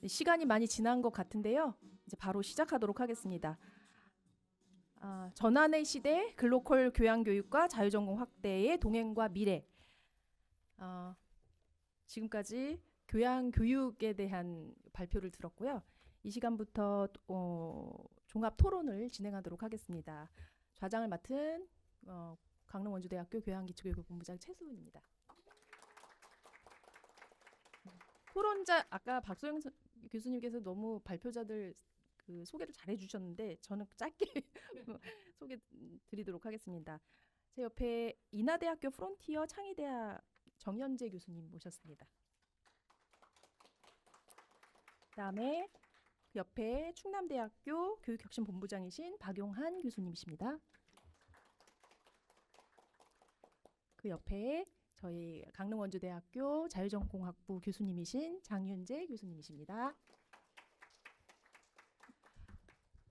시간이 많이 지난 것 같은데요. 이제 바로 시작하도록 하겠습니다. 전환의 시대 글로컬 교양 교육과 자유전공 확대의 동행과 미래. 어, 지금까지 교양 교육에 대한 발표를 들었고요. 이 시간부터 종합 토론을 진행하도록 하겠습니다. 좌장을 맡은 강릉원주대학교 교양기초교육본부장 최수은입니다. 토론자 아까 박소영 교수님께서 너무 발표자들 그 소개를 잘 해주셨는데 저는 짧게 소개 드리도록 하겠습니다. 제 옆에 인하대학교 프론티어 창의대학 정현재 교수님 모셨습니다. 그다음에 그 옆에 충남대학교 교육혁신본부장이신 박용한 교수님이십니다. 그 옆에 저희 강릉원주대학교 자유전공학부 교수님이신 장윤재 교수님이십니다.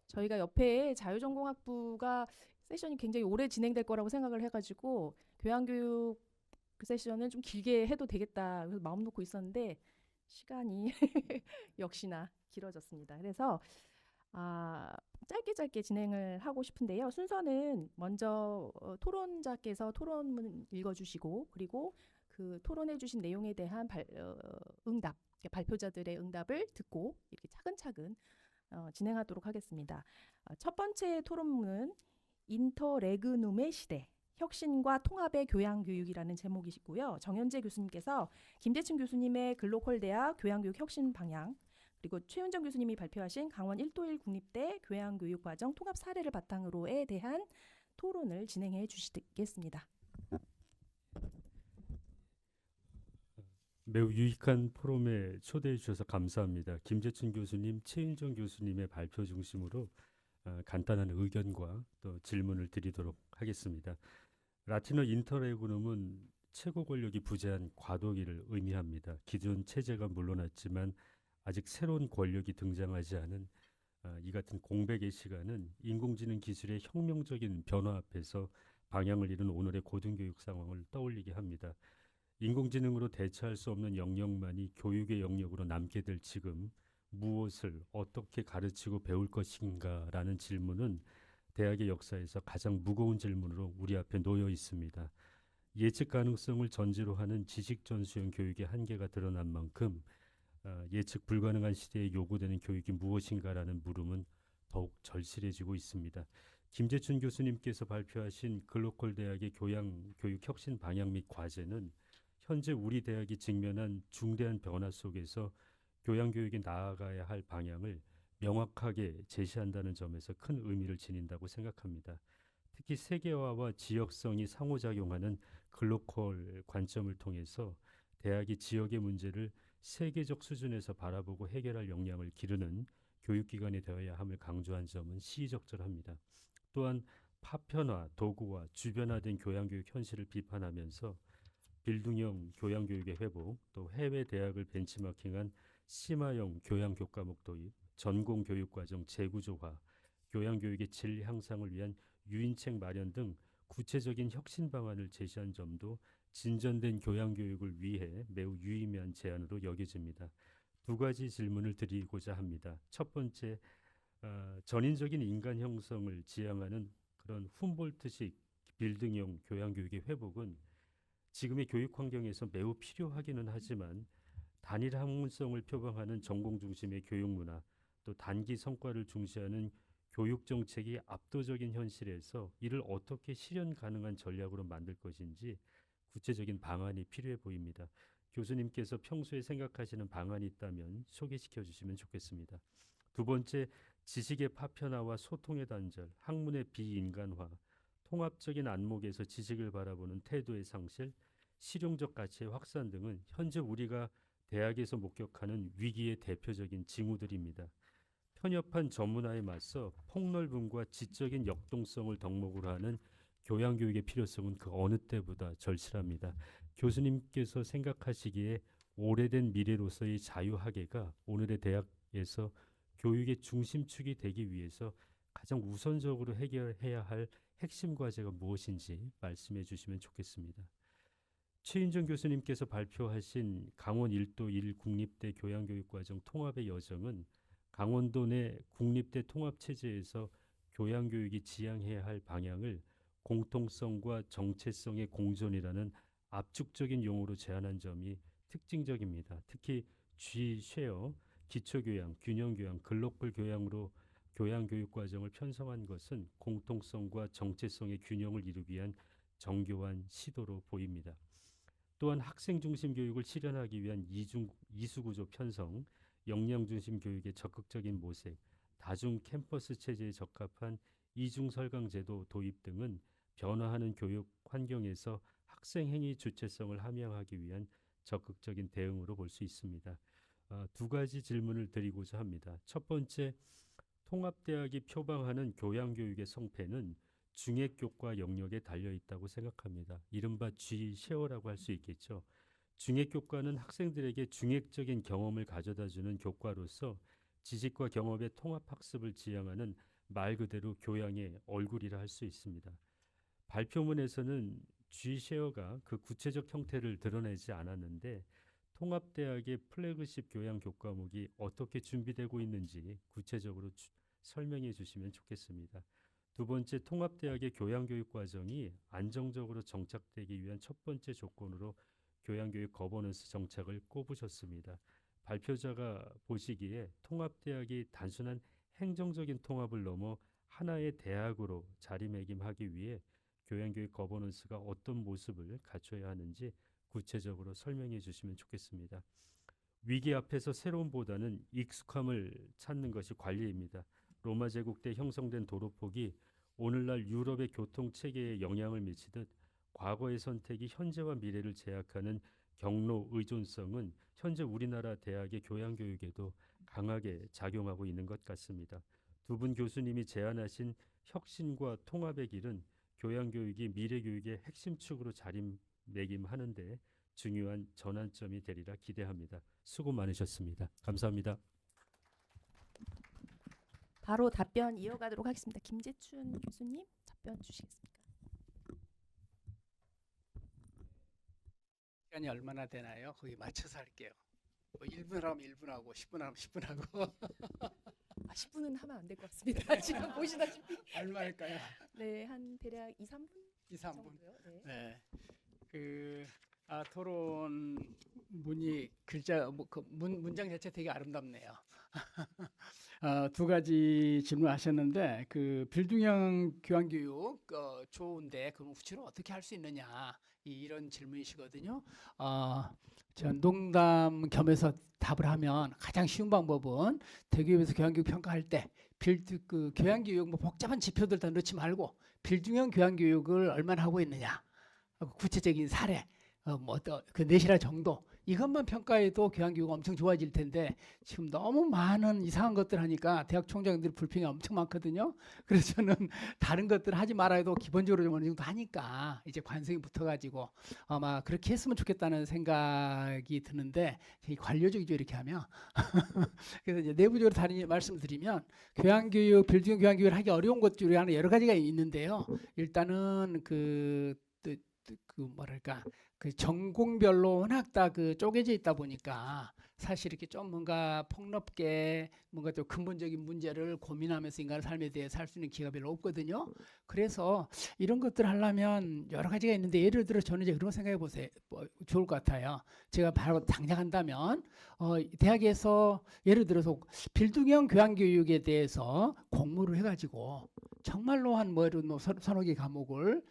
저희가 옆에 자유전공학부가 세션이 굉장히 오래 진행될 거라고 생각을 해가지고 교양교육 세션은 좀 길게 해도 되겠다 그래서 마음 놓고 있었는데 시간이 역시나 길어졌습니다. 그래서 짧게 진행을 하고 싶은데요. 순서는 먼저 토론자께서 토론문 읽어주시고 그리고 그 토론해주신 내용에 대한 응답, 발표자들의 응답을 듣고 이렇게 차근차근 진행하도록 하겠습니다. 첫 번째 토론문은 인터레그눔의 시대, 혁신과 통합의 교양교육이라는 제목이시고요. 정현재 교수님께서 김재춘 교수님의 글로컬 대학 교양교육 혁신 방향 그리고 최윤정 교수님이 발표하신 강원 1도1 국립대 교양교육과정 통합 사례를 바탕으로에 대한 토론을 진행해 주시겠습니다. 매우 유익한 포럼에 초대해 주셔서 감사합니다. 김재춘 교수님, 최윤정 교수님의 발표 중심으로 간단한 의견과 또 질문을 드리도록 하겠습니다. 라틴어 인터레그눔은 최고 권력이 부재한 과도기를 의미합니다. 기존 체제가 물러났지만 아직 새로운 권력이 등장하지 않은 이 같은 공백의 시간은 인공지능 기술의 혁명적인 변화 앞에서 방향을 잃은 오늘의 고등교육 상황을 떠올리게 합니다. 인공지능으로 대처할 수 없는 영역만이 교육의 영역으로 남게 될 지금 무엇을 어떻게 가르치고 배울 것인가라는 질문은 대학의 역사에서 가장 무거운 질문으로 우리 앞에 놓여 있습니다. 예측 가능성을 전제로 하는 지식 전수형 교육의 한계가 드러난 만큼 예측 불가능한 시대에 요구되는 교육이 무엇인가라는 물음은 더욱 절실해지고 있습니다. 김재춘 교수님께서 발표하신 글로컬 대학의 교육 혁신 방향 및 과제는 현재 우리 대학이 직면한 중대한 변화 속에서 교양교육이 나아가야 할 방향을 명확하게 제시한다는 점에서 큰 의미를 지닌다고 생각합니다. 특히 세계화와 지역성이 상호작용하는 글로컬 관점을 통해서 대학이 지역의 문제를 세계적 수준에서 바라보고 해결할 역량을 기르는 교육기관이 되어야 함을 강조한 점은 시의적절합니다. 또한 파편화, 도구화, 주변화된 교양교육 현실을 비판하면서 빌딩형 교양교육의 회복, 또 해외 대학을 벤치마킹한 심화형 교양교과목 도입, 전공교육과정 재구조화, 교양교육의 질 향상을 위한 유인책 마련 등 구체적인 혁신 방안을 제시한 점도 진전된 교양교육을 위해 매우 유의미한 제안으로 여겨집니다. 두 가지 질문을 드리고자 합니다. 첫 번째, 전인적인 인간 형성을 지향하는 그런 훔볼트식 빌딩형 교양교육의 회복은 지금의 교육 환경에서 매우 필요하기는 하지만 단일 학문성을 표방하는 전공 중심의 교육 문화, 또 단기 성과를 중시하는 교육 정책이 압도적인 현실에서 이를 어떻게 실현 가능한 전략으로 만들 것인지 구체적인 방안이 필요해 보입니다. 교수님께서 평소에 생각하시는 방안이 있다면 소개시켜 주시면 좋겠습니다. 두 번째, 지식의 파편화와 소통의 단절, 학문의 비인간화, 통합적인 안목에서 지식을 바라보는 태도의 상실, 실용적 가치의 확산 등은 현재 우리가 대학에서 목격하는 위기의 대표적인 징후들입니다. 편협한 전문화에 맞서 폭넓음과 지적인 역동성을 덕목으로 하는 교양교육의 필요성은 그 어느 때보다 절실합니다. 교수님께서 생각하시기에 오래된 미래로서의 자유학예가 오늘의 대학에서 교육의 중심축이 되기 위해서 가장 우선적으로 해결해야 할 핵심 과제가 무엇인지 말씀해 주시면 좋겠습니다. 최인정 교수님께서 발표하신 강원 1도 1국립대 교양교육과정 통합의 여정은 강원도 내 국립대 통합체제에서 교양교육이 지향해야 할 방향을 공통성과 정체성의 공존이라는 압축적인 용어로 제안한 점이 특징적입니다. 특히 G-쉐어, 기초교양, 균형교양, 글로벌 교양으로 교양교육 과정을 편성한 것은 공통성과 정체성의 균형을 이루기 위한 정교한 시도로 보입니다. 또한 학생 중심 교육을 실현하기 위한 이수구조 편성, 역량 중심 교육의 적극적인 모색, 다중 캠퍼스 체제에 적합한 이중설강 제도 도입 등은 변화하는 교육 환경에서 학생 행위 주체성을 함양하기 위한 적극적인 대응으로 볼 수 있습니다. 두 가지 질문을 드리고자 합니다. 첫 번째, 통합대학이 표방하는 교양교육의 성패는 중액교과 영역에 달려 있다고 생각합니다. 이른바 G-쉐어라고 할 수 있겠죠. 중액교과는 학생들에게 중액적인 경험을 가져다주는 교과로서 지식과 경험의 통합학습을 지향하는 말 그대로 교양의 얼굴이라 할 수 있습니다. 발표문에서는 G-쉐어가 그 구체적 형태를 드러내지 않았는데 통합대학의 플래그십 교양 교과목이 어떻게 준비되고 있는지 구체적으로 설명해 주시면 좋겠습니다. 두 번째, 통합대학의 교양교육 과정이 안정적으로 정착되기 위한 첫 번째 조건으로 교양교육 거버넌스 정착을 꼽으셨습니다. 발표자가 보시기에 통합대학이 단순한 행정적인 통합을 넘어 하나의 대학으로 자리매김하기 위해 교양교육 거버넌스가 어떤 모습을 갖춰야 하는지 구체적으로 설명해 주시면 좋겠습니다. 위기 앞에서 새로움보다는 익숙함을 찾는 것이 관리입니다. 로마 제국 때 형성된 도로폭이 오늘날 유럽의 교통 체계에 영향을 미치듯 과거의 선택이 현재와 미래를 제약하는 경로 의존성은 현재 우리나라 대학의 교양교육에도 강하게 작용하고 있는 것 같습니다. 두 분 교수님이 제안하신 혁신과 통합의 길은 교양교육이 미래교육의 핵심 축으로 자리매김하는 데 중요한 전환점이 되리라 기대합니다. 수고 많으셨습니다. 감사합니다. 바로 답변 이어가도록 하겠습니다. 김재춘 교수님 답변 주시겠습니까? 시간이 얼마나 되나요? 거기 맞춰서 할게요. 뭐 1분 하면 1분 하고 10분 하면 10분 하고 10분은 하면 안 될 것 같습니다. 지금 보시다시피 얼마 할까요? 네, 한 대략 2, 3분 2, 3분. 정도요. 네. 네. 토론 문이 글자 문장 자체 되게 아름답네요. 두 가지 질문하셨는데 그 빌딩형 교양교육 좋은데 그럼 구체로 어떻게 할 수 있느냐 이런 질문이시거든요. 전 농담 겸해서 답을 하면 가장 쉬운 방법은 대기업에서 교양교육 평가할 때 그 교양교육 뭐 복잡한 지표들 다 넣지 말고 빌딩형 교양교육을 얼마나 하고 있느냐 구체적인 사례 그 내실화 정도 이것만 평가해도 교양교육 엄청 좋아질 텐데 지금 너무 많은 이상한 것들 하니까 대학 총장들이 불평이 엄청 많거든요. 그래서 저는 다른 것들 하지 말아야 해도 기본적으로 좀 어느 정도 하니까 이제 관성이 붙어가지고 아마 그렇게 했으면 좋겠다는 생각이 드는데 되게 관료적이죠 이렇게 하면. 그래서 이제 내부적으로 다른 말씀을 드리면 교양교육, 빌딩형 교양교육을 하기 어려운 것 중에 하나 여러 가지가 있는데요. 일단은 뭐랄까 그 전공별로 워낙 다 그 쪼개져 있다 보니까 사실 이렇게 좀 뭔가 폭넓게 뭔가 또 근본적인 문제를 고민하면서 인간의 삶에 대해서 할 수 있는 기회가 별로 없거든요. 그래서 이런 것들 하려면 여러 가지가 있는데 예를 들어 저는 이제 그런 거 생각해 보세요. 좋을 것 같아요. 제가 바로 당장 한다면 대학에서 예를 들어서 빌딩형 교양교육에 대해서 공모를 해가지고 정말로 한 뭐 서너 개 과목을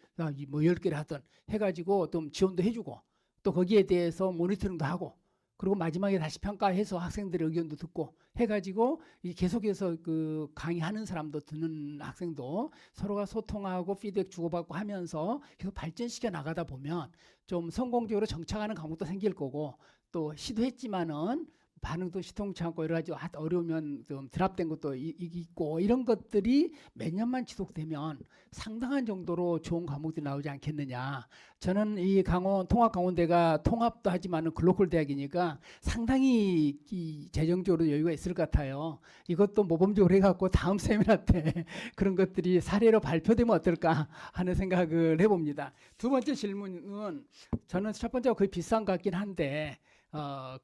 뭐 10개를 하든 해가지고 좀 지원도 해주고 또 거기에 대해서 모니터링도 하고 그리고 마지막에 다시 평가해서 학생들의 의견도 듣고 해가지고 계속해서 그 강의하는 사람도 듣는 학생도 서로가 소통하고 피드백 주고받고 하면서 계속 발전시켜 나가다 보면 좀 성공적으로 정착하는 과목도 생길 거고 또 시도했지만은 반응도 시통치 않고 여러 가지 어려우면 좀 드랍된 것도 있고 이런 것들이 몇 년만 지속되면 상당한 정도로 좋은 과목들이 나오지 않겠느냐. 저는 이 강원 통합강원대가 통합도 하지만은 글로컬 대학이니까 상당히 이 재정적으로 여유가 있을 것 같아요. 이것도 모범적으로 해갖고 다음 세미나 때 그런 것들이 사례로 발표되면 어떨까 하는 생각을 해봅니다. 두 번째 질문은 저는 첫 번째와 거의 비슷한 것 같긴 한데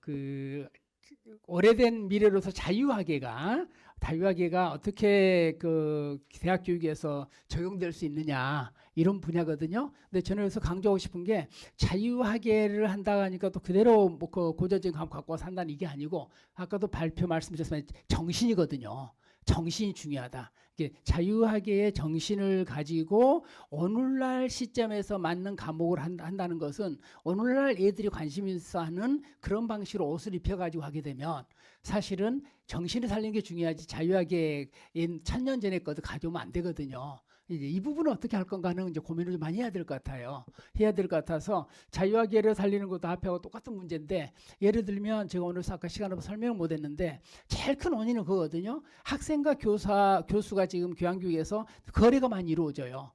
그 오래된 미래로서 자유학계가 어떻게 그 대학 교육에서 적용될 수 있느냐 이런 분야거든요. 근데 저는 여기서 강조하고 싶은 게 자유학계를 한다 하니까 또 그대로 뭐 그 고전적인 감각 갖고 산다는 이게 아니고 아까도 발표 말씀드렸지만 정신이거든요. 정신이 중요하다. 자유학계의 정신을 가지고 오늘날 시점에서 맞는 과목을 한다는 것은 오늘날 애들이 관심 있어 하는 그런 방식으로 옷을 입혀가지고 하게 되면 사실은 정신을 살리는 게 중요하지 자유학계 1000년 전에 것도 가져오면 안 되거든요. 이제 이 부분은 어떻게 할 건가 하는 이제 고민을 좀 많이 해야 될 것 같아요. 해야 될 것 같아서 자유학계를 살리는 것도 앞에하고 똑같은 문제인데 예를 들면 제가 오늘 아까 시간 없어서 설명을 못 했는데 제일 큰 원인은 그거거든요. 학생과 교수가 지금 교양교육에서 거래가 많이 이루어져요.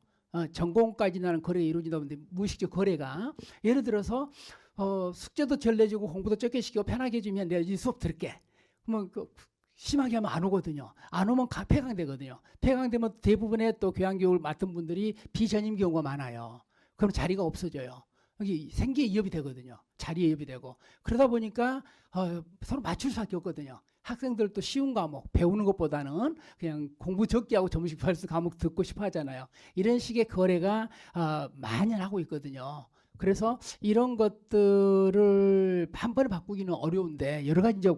전공까지 나는 거래가 이루어진다 보는데 무의식적 거래가 예를 들어서 숙제도 덜 내주고 공부도 적게 시키고 편하게 해주면 내가 이 수업 들을게. 그러면 심하게 하면 안 오거든요. 안 오면 폐강되거든요. 폐강되면 대부분의 또 교양교육을 맡은 분들이 비전임 경우가 많아요. 그럼 자리가 없어져요. 여기 생계 이업이 되거든요. 자리 이업이 되고 그러다 보니까 서로 맞출 수밖에 없거든요. 학생들도 쉬운 과목 배우는 것보다는 그냥 공부 적게 하고 점심 발수 과목 듣고 싶어 하잖아요. 이런 식의 거래가 만연하고 있거든요. 그래서 이런 것들을 한 번에 바꾸기는 어려운데 여러 가지 이제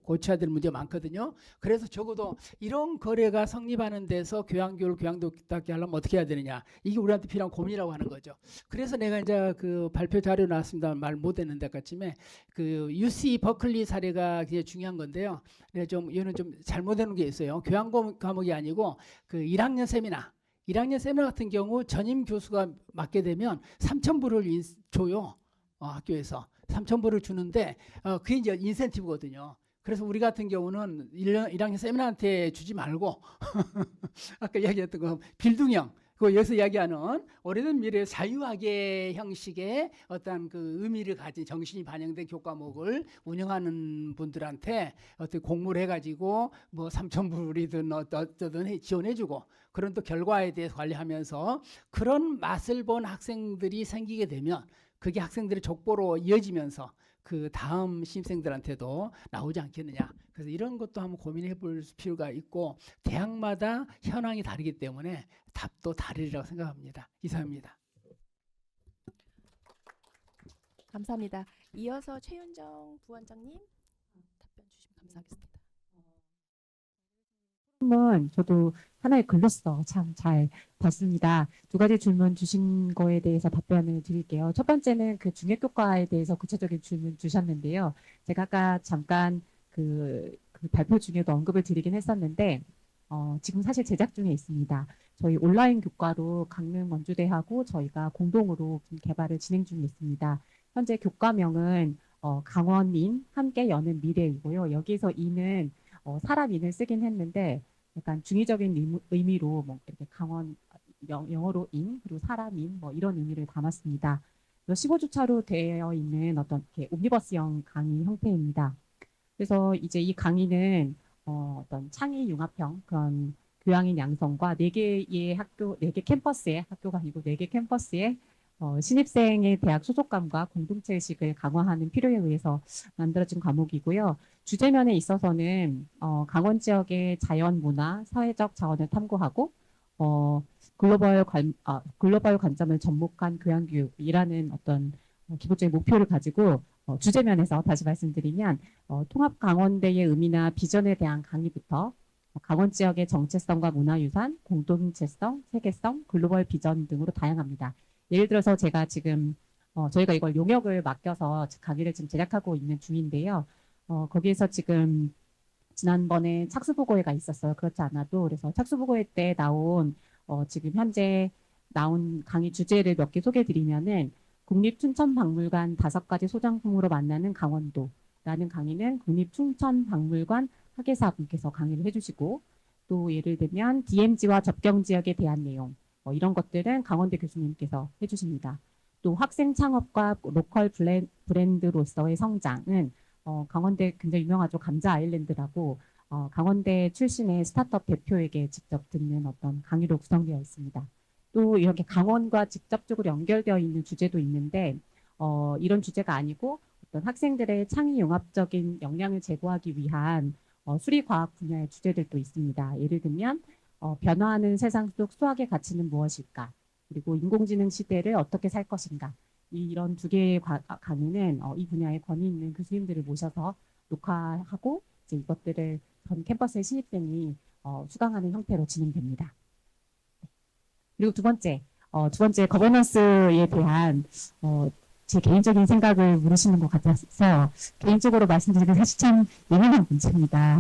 고쳐야 될 문제가 많거든요. 그래서 적어도 이런 거래가 성립하는 데서 교양도답게 하려면 어떻게 해야 되느냐. 이게 우리한테 필요한 고민이라고 하는 거죠. 그래서 내가 이제 그 발표 자료 나왔습니다. 말 못했는데 아까쯤에 그 UC 버클리 사례가 굉장히 중요한 건데요. 얘는 좀 잘못되는 게 있어요. 교양 과목이 아니고 그 1학년 세미나 같은 경우 전임 교수가 맡게 되면 3,000불을 줘요. 학교에서 3,000불을 주는데 그게 이제 인센티브거든요. 그래서 우리 같은 경우는 1학년 세미나한테 주지 말고 아까 이야기했던 거 빌딩형 그 여기서 이야기하는 오래된 미래의 자유학계 형식의 어떤 그 의미를 가진 정신이 반영된 교과목을 운영하는 분들한테 어떻게 공모를 해가지고 뭐 3,000불이든 어쩌든 지원해주고 그런 또 결과에 대해서 관리하면서 그런 맛을 본 학생들이 생기게 되면 그게 학생들의 족보로 이어지면서 그 다음 신입생들한테도 나오지 않겠느냐. 그래서 이런 것도 한번 고민해 볼 필요가 있고 대학마다 현황이 다르기 때문에 답도 다르리라고 생각합니다. 이상입니다. 감사합니다. 이어서 최윤정 부원장님 답변 주시면 감사하겠습니다. 질문 저도 하나의 글로써 참 잘 봤습니다. 두 가지 질문 주신 거에 대해서 답변을 드릴게요. 첫 번째는 그 중역교과에 대해서 구체적인 질문 주셨는데요. 제가 아까 잠깐 그 발표 중에도 언급을 드리긴 했었는데 지금 사실 제작 중에 있습니다. 저희 온라인 교과로 강릉 원주대하고 저희가 공동으로 개발을 진행 중에 있습니다. 현재 교과명은 강원인 함께 여는 미래이고요. 여기서 인은 사람인을 쓰긴 했는데 약간 중의적인 의미로 뭐 이렇게 강원 영어로 인 그리고 사람인 뭐 이런 의미를 담았습니다. 15주차로 되어 있는 어떤 이렇게 옴니버스형 강의 형태입니다. 그래서 이제 이 강의는 어떤 창의 융합형 그런 교양인 양성과 4개의 학교, 4개 캠퍼스의 학교가 아니고 4개 캠퍼스의 신입생의 대학 소속감과 공동체 의식을 강화하는 필요에 의해서 만들어진 과목이고요. 주제면에 있어서는 강원 지역의 자연, 문화, 사회적 자원을 탐구하고 글로벌 관점을 접목한 교양교육이라는 어떤 기본적인 목표를 가지고 주제면에서 다시 말씀드리면 통합강원대의 의미나 비전에 대한 강의부터 강원 지역의 정체성과 문화유산, 공동체성, 세계성, 글로벌 비전 등으로 다양합니다. 예를 들어서 제가 지금 저희가 이걸 용역을 맡겨서 강의를 지금 제작하고 있는 중인데요. 거기에서 지금 지난번에 착수보고회가 있었어요. 그렇지 않아도 그래서 착수보고회 때 나온 지금 현재 나온 강의 주제를 몇 개 소개해드리면은 국립춘천박물관 5가지 소장품으로 만나는 강원도, 라는 강의는 국립충천박물관 학예사분께서 강의를 해주시고, 또 예를 들면 DMZ와 접경 지역에 대한 내용, 이런 것들은 강원대 교수님께서 해주십니다. 또 학생 창업과 로컬 브랜드로서의 성장은 강원대 굉장히 유명하죠. 감자 아일랜드라고 강원대 출신의 스타트업 대표에게 직접 듣는 어떤 강의로 구성되어 있습니다. 또 이렇게 강원과 직접적으로 연결되어 있는 주제도 있는데 이런 주제가 아니고 어떤 학생들의 창의 융합적인 역량을 제고하기 위한 수리과학 분야의 주제들도 있습니다. 예를 들면 변화하는 세상 속 수학의 가치는 무엇일까? 그리고 인공지능 시대를 어떻게 살 것인가? 이런 두 개의 강의는 이 분야에 권위 있는 교수님들을 모셔서 녹화하고 이제 이것들을 전 캠퍼스의 신입생이 수강하는 형태로 진행됩니다. 그리고 두 번째 거버넌스에 대한 제 개인적인 생각을 물으시는 것 같아서 개인적으로 말씀드리기 사실 참 예민한 문제입니다.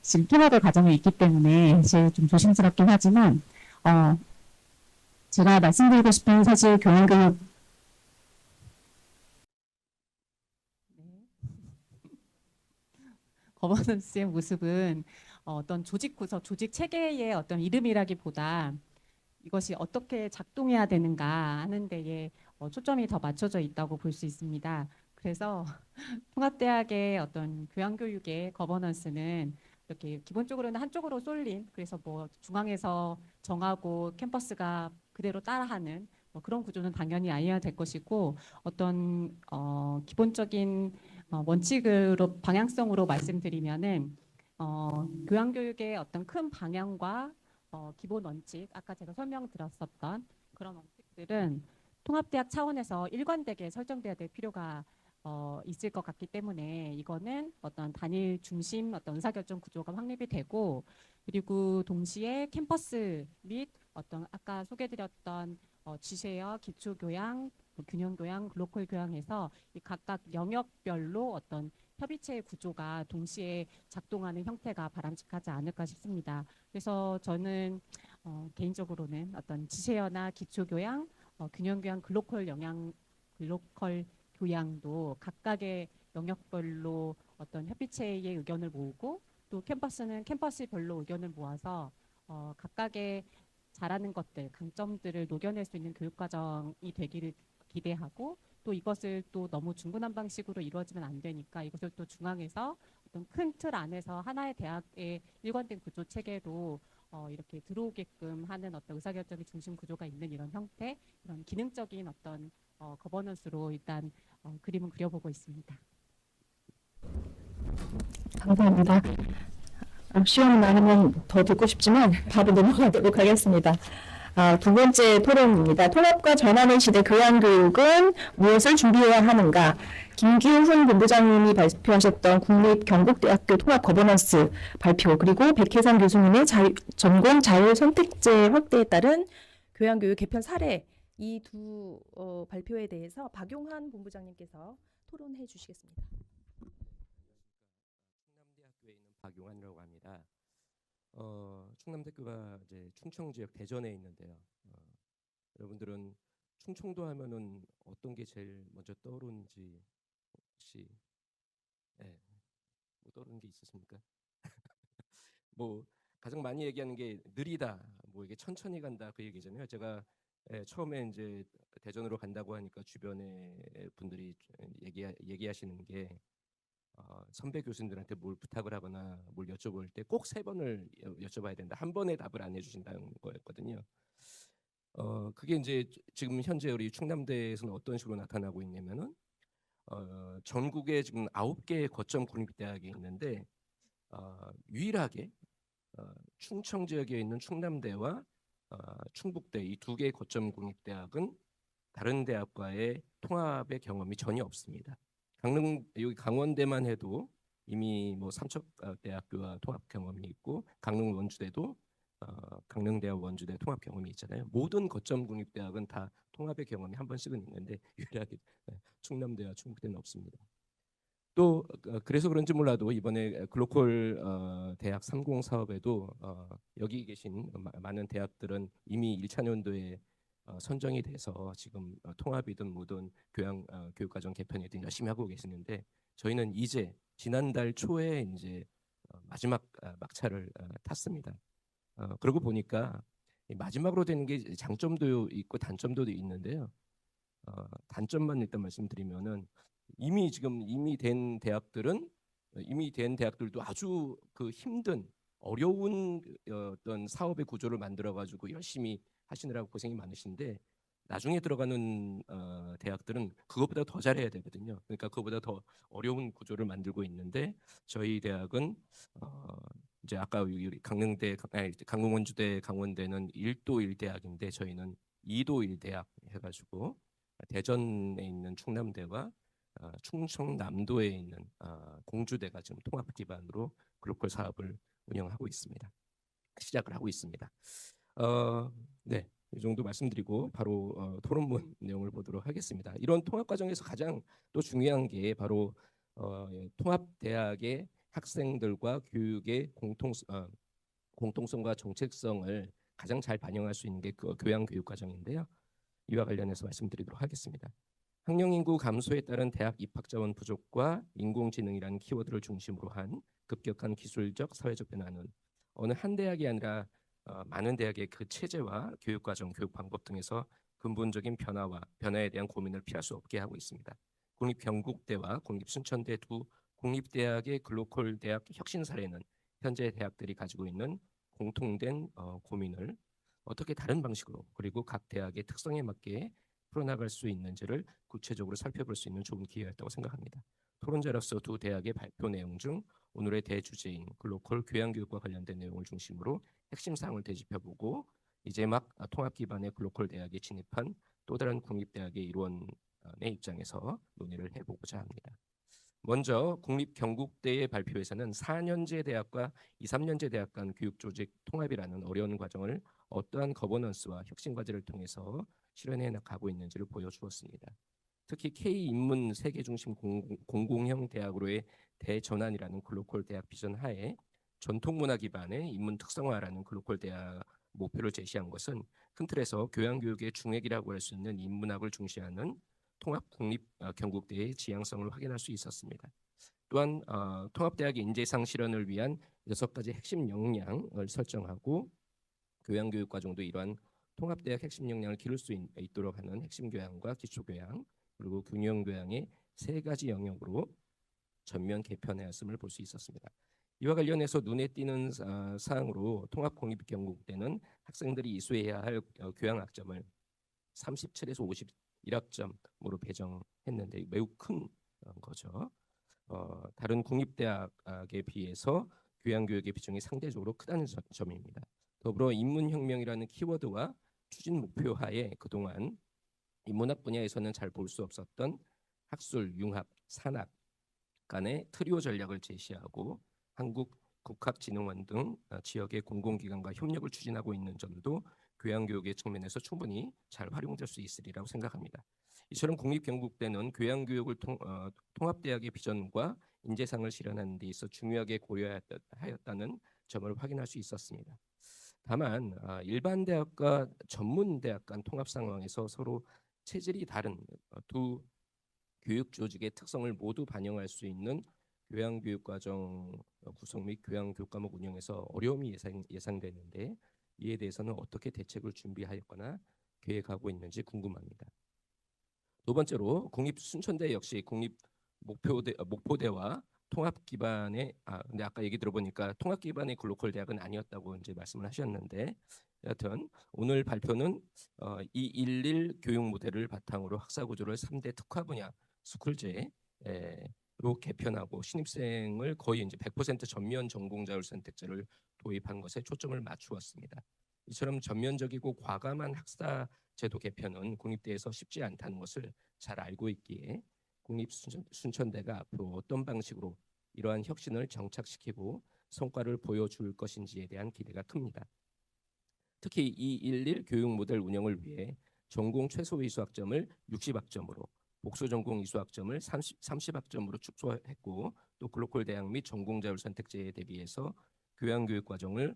지금 통합의 과정에 있기 때문에 제가 좀 조심스럽긴 하지만 제가 말씀드리고 싶은 사실 교양교육 거버넌스의 모습은 어떤 조직 구성, 조직 체계의 어떤 이름이라기보다 이것이 어떻게 작동해야 되는가 하는 데에 초점이 더 맞춰져 있다고 볼 수 있습니다. 그래서 통합대학의 어떤 교양교육의 거버넌스는 이렇게 기본적으로는 한쪽으로 쏠린, 그래서 뭐 중앙에서 정하고 캠퍼스가 그대로 따라하는 그런 구조는 당연히 아니어야 될 것이고, 어떤 기본적인 원칙으로 방향성으로 말씀드리면은 교양교육의 어떤 큰 방향과 기본 원칙, 아까 제가 설명드렸었던 그런 원칙들은 통합대학 차원에서 일관되게 설정돼야 될 필요가 있을 것 같기 때문에 이거는 어떤 단일 중심 어떤 의사결정 구조가 확립이 되고, 그리고 동시에 캠퍼스 및 어떤 아까 소개드렸던 지쉐어, 기초교양, 균형교양, 글로컬 교양에서 이 각각 영역별로 어떤 협의체의 구조가 동시에 작동하는 형태가 바람직하지 않을까 싶습니다. 그래서 저는 개인적으로는 어떤 지쉐어나 기초교양, 균형교양, 글로컬 교양도 각각의 영역별로 어떤 협의체의 의견을 모으고, 또 캠퍼스는 캠퍼스별로 의견을 모아서 각각의 잘하는 것들, 강점들을 녹여낼 수 있는 교육과정이 되기를 기대하고, 또 이것을 또 너무 중구난 방식으로 이루어지면 안 되니까 이것을 또 중앙에서 어떤 큰 틀 안에서 하나의 대학의 일관된 구조 체계로 이렇게 들어오게끔 하는 어떤 의사결정의 중심 구조가 있는 이런 형태, 이런 기능적인 어떤 거버넌스로 일단 그림은 그려보고 있습니다. 감사합니다. 시간이 많으면 더 듣고 싶지만 바로 넘어가도록 하겠습니다. 두 번째 토론입니다. 통합과 전환의 시대 교양교육은 무엇을 준비해야 하는가? 김기훈 본부장님이 발표하셨던 국립경북대학교 통합 거버넌스 발표, 그리고 백혜상 교수님의 전공 자율 선택제 확대에 따른 교양교육 개편 사례, 이 두 발표에 대해서 박용환 본부장님께서 토론해 주시겠습니다. 충남대학교에 있는 박용환이라고 합니다. 충남대학교가 이제 충청 지역 대전에 있는데요. 여러분들은 충청도 하면은 어떤 게 제일 먼저 떠오르는지 혹시 뭐 떠오르는 게 있으십니까? 뭐 가장 많이 얘기하는 게 느리다, 뭐 이게 천천히 간다, 그 얘기잖아요. 제가 처음에 이제 대전으로 간다고 하니까 주변에 분들이 얘기하시는 게 선배 교수님들한테 뭘 부탁을 하거나 뭘 여쭤볼 때 꼭 3번을 여쭤봐야 된다. 한 번에 답을 안 해주신다는 거였거든요. 그게 이제 지금 현재 우리 충남대에서는 어떤 식으로 나타나고 있냐면은 전국에 지금 9개의 거점 국립대학이 있는데 유일하게 충청 지역에 있는 충남대와 충북대 이 2개의 거점 국립대학은 다른 대학과의 통합의 경험이 전혀 없습니다. 여기 강원대만 해도 이미 뭐 삼척대학교와 통합 경험이 있고, 강릉 원주대도 강릉대와 원주대 통합 경험이 있잖아요. 모든 거점 국립대학은 다 통합의 경험이 한 번씩은 있는데 유일하게 충남대와 충북대는 없습니다. 또 그래서 그런지 몰라도 이번에 글로컬 대학 30 사업에도 여기 계신 많은 대학들은 이미 1차 연도에 선정이 돼서 지금 통합이든 뭐든 교육과정 개편이든 열심히 하고 계시는데, 저희는 이제 지난달 초에 이제 마지막 막차를 탔습니다. 그러고 보니까 이 마지막으로 되는 게 장점도 있고 단점도 있는데요. 단점만 일단 말씀드리면은 이미 된 대학들도 아주 그 힘든 어려운 어떤 사업의 구조를 만들어 가지고 열심히 하시느라고 고생이 많으신데 나중에 들어가는 대학들은 그것보다 더 잘해야 되거든요. 그러니까 그것보다 더 어려운 구조를 만들고 있는데 저희 대학은 이제 아까 우리 강릉원주대, 강원대는 1도 1대학인데 저희는 2도 1대학 해가지고 대전에 있는 충남대와 충청남도에 있는 공주대가 지금 통합 기반으로 글로컬 사업을 운영하고 있습니다. 시작을 하고 있습니다. 네, 이 정도 말씀드리고 바로 토론문 내용을 보도록 하겠습니다. 이런 통합 과정에서 가장 또 중요한 게 바로 통합 대학의 학생들과 교육의 공통성과 정책성을 가장 잘 반영할 수 있는 게 그 교양 교육 과정인데요. 이와 관련해서 말씀드리도록 하겠습니다. 학령 인구 감소에 따른 대학 입학 자원 부족과 인공지능이라는 키워드를 중심으로 한 급격한 기술적 사회적 변화는 어느 한 대학이 아니라 많은 대학의 그 체제와 교육 과정, 교육 방법 등에서 근본적인 변화에 대한 고민을 피할 수 없게 하고 있습니다. 국립경북대와 국립순천대 두 공립대학의 글로컬 대학 혁신 사례는 현재 대학들이 가지고 있는 공통된 고민을 어떻게 다른 방식으로 그리고 각 대학의 특성에 맞게 풀어나갈 수 있는지를 구체적으로 살펴볼 수 있는 좋은 기회였다고 생각합니다. 토론자로서 두 대학의 발표 내용 중 오늘의 대주제인 글로컬 교양교육과 관련된 내용을 중심으로 핵심 사항을 되짚어보고 이제 막 통합 기반의 글로컬 대학에 진입한 또 다른 국립대학의 일원의 입장에서 논의를 해보고자 합니다. 먼저 국립경북대의 발표에서는 4년제 대학과 2, 3년제 대학 간 교육조직 통합이라는 어려운 과정을 어떠한 거버넌스와 혁신 과제를 통해서 실현해 나가고 있는지를 보여주었습니다. 특히 K-인문 세계 중심 공공형 대학으로의 대전환이라는 글로컬 대학 비전 하에 전통문화 기반의 인문 특성화라는 글로컬 대학 목표를 제시한 것은 큰 틀에서 교양교육의 중핵이라고 할 수 있는 인문학을 중시하는 통합 국립 경북대의 지향성을 확인할 수 있었습니다. 또한 통합대학의 인재상 실현을 위한 6가지 핵심 역량을 설정하고 교양교육 과정도 이러한 통합대학 핵심 역량을 기를 수 있도록 하는 핵심 교양과 기초교양 그리고 균형교양의 3가지 영역으로 전면 개편하였음을 볼 수 있었습니다. 이와 관련해서 눈에 띄는 사항으로 통합공립경북대는 학생들이 이수해야 할 교양 학점을 37에서 51학점으로 배정했는데 매우 큰 거죠. 다른 국립대학에 비해서 교양교육의 비중이 상대적으로 크다는 점입니다. 더불어 인문혁명이라는 키워드와 추진 목표 하에 그동안 인문학 분야에서는 잘 볼 수 없었던 학술, 융합, 산학 간의 트리오 전략을 제시하고 한국국학진흥원 등 지역의 공공기관과 협력을 추진하고 있는 점도 교양교육의 측면에서 충분히 잘 활용될 수 있으리라고 생각합니다. 이처럼 국립경북대는 교양교육을 통합대학의 비전과 인재상을 실현하는 데 있어 중요하게 고려하였다는 점을 확인할 수 있었습니다. 다만 일반 대학과 전문 대학 간 통합 상황에서 서로 체질이 다른 두 교육 조직의 특성을 모두 반영할 수 있는 교양교육과정 구성 및 교양교육 과목 운영에서 어려움이 예상되는데 이에 대해서는 어떻게 대책을 준비하였거나 계획하고 있는지 궁금합니다. 두 번째로 국립순천대 역시 목포대와 통합 기반의 근데 아까 얘기 들어보니까 통합 기반의 글로컬 대학은 아니었다고 이제 말씀을 하셨는데 여하튼 오늘 발표는 211 교육 모델을 바탕으로 학사 구조를 3대 특화 분야 스쿨제로 개편하고 신입생을 거의 이제 100% 전면 전공 자율 선택제를 도입한 것에 초점을 맞추었습니다. 이처럼 전면적이고 과감한 학사 제도 개편은 국립대에서 쉽지 않다는 것을 잘 알고 있기에 국립순천대가 앞으로 어떤 방식으로 이러한 혁신을 정착시키고 성과를 보여줄 것인지에 대한 기대가 큽니다. 특히 211 교육 모델 운영을 위해 전공 최소 이수학점을 60학점으로 복수 전공 이수학점을 30학점으로 축소했고 또 글로컬 대학 및 전공 자율 선택제에 대비해서 교양교육 과정을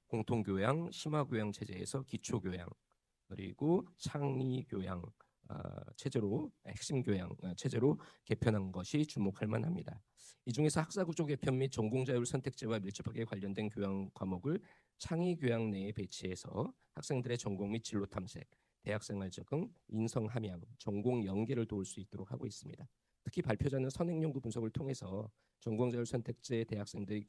공통교양, 심화교양 체제에서 기초교양 그리고 창의교양 체제로 핵심 교양 체제로 개편한 것이 주목할 만합니다. 이 중에서 학사구조 개편 및 전공자율 선택제와 밀접하게 관련된 교양 과목을 창의 교양 내에 배치해서 학생들의 전공 및 진로 탐색, 대학생활 적응, 인성 함양, 전공 연계를 도울 수 있도록 하고 있습니다. 특히 발표자는 선행 연구 분석을 통해서 전공자율 선택제 대학생들이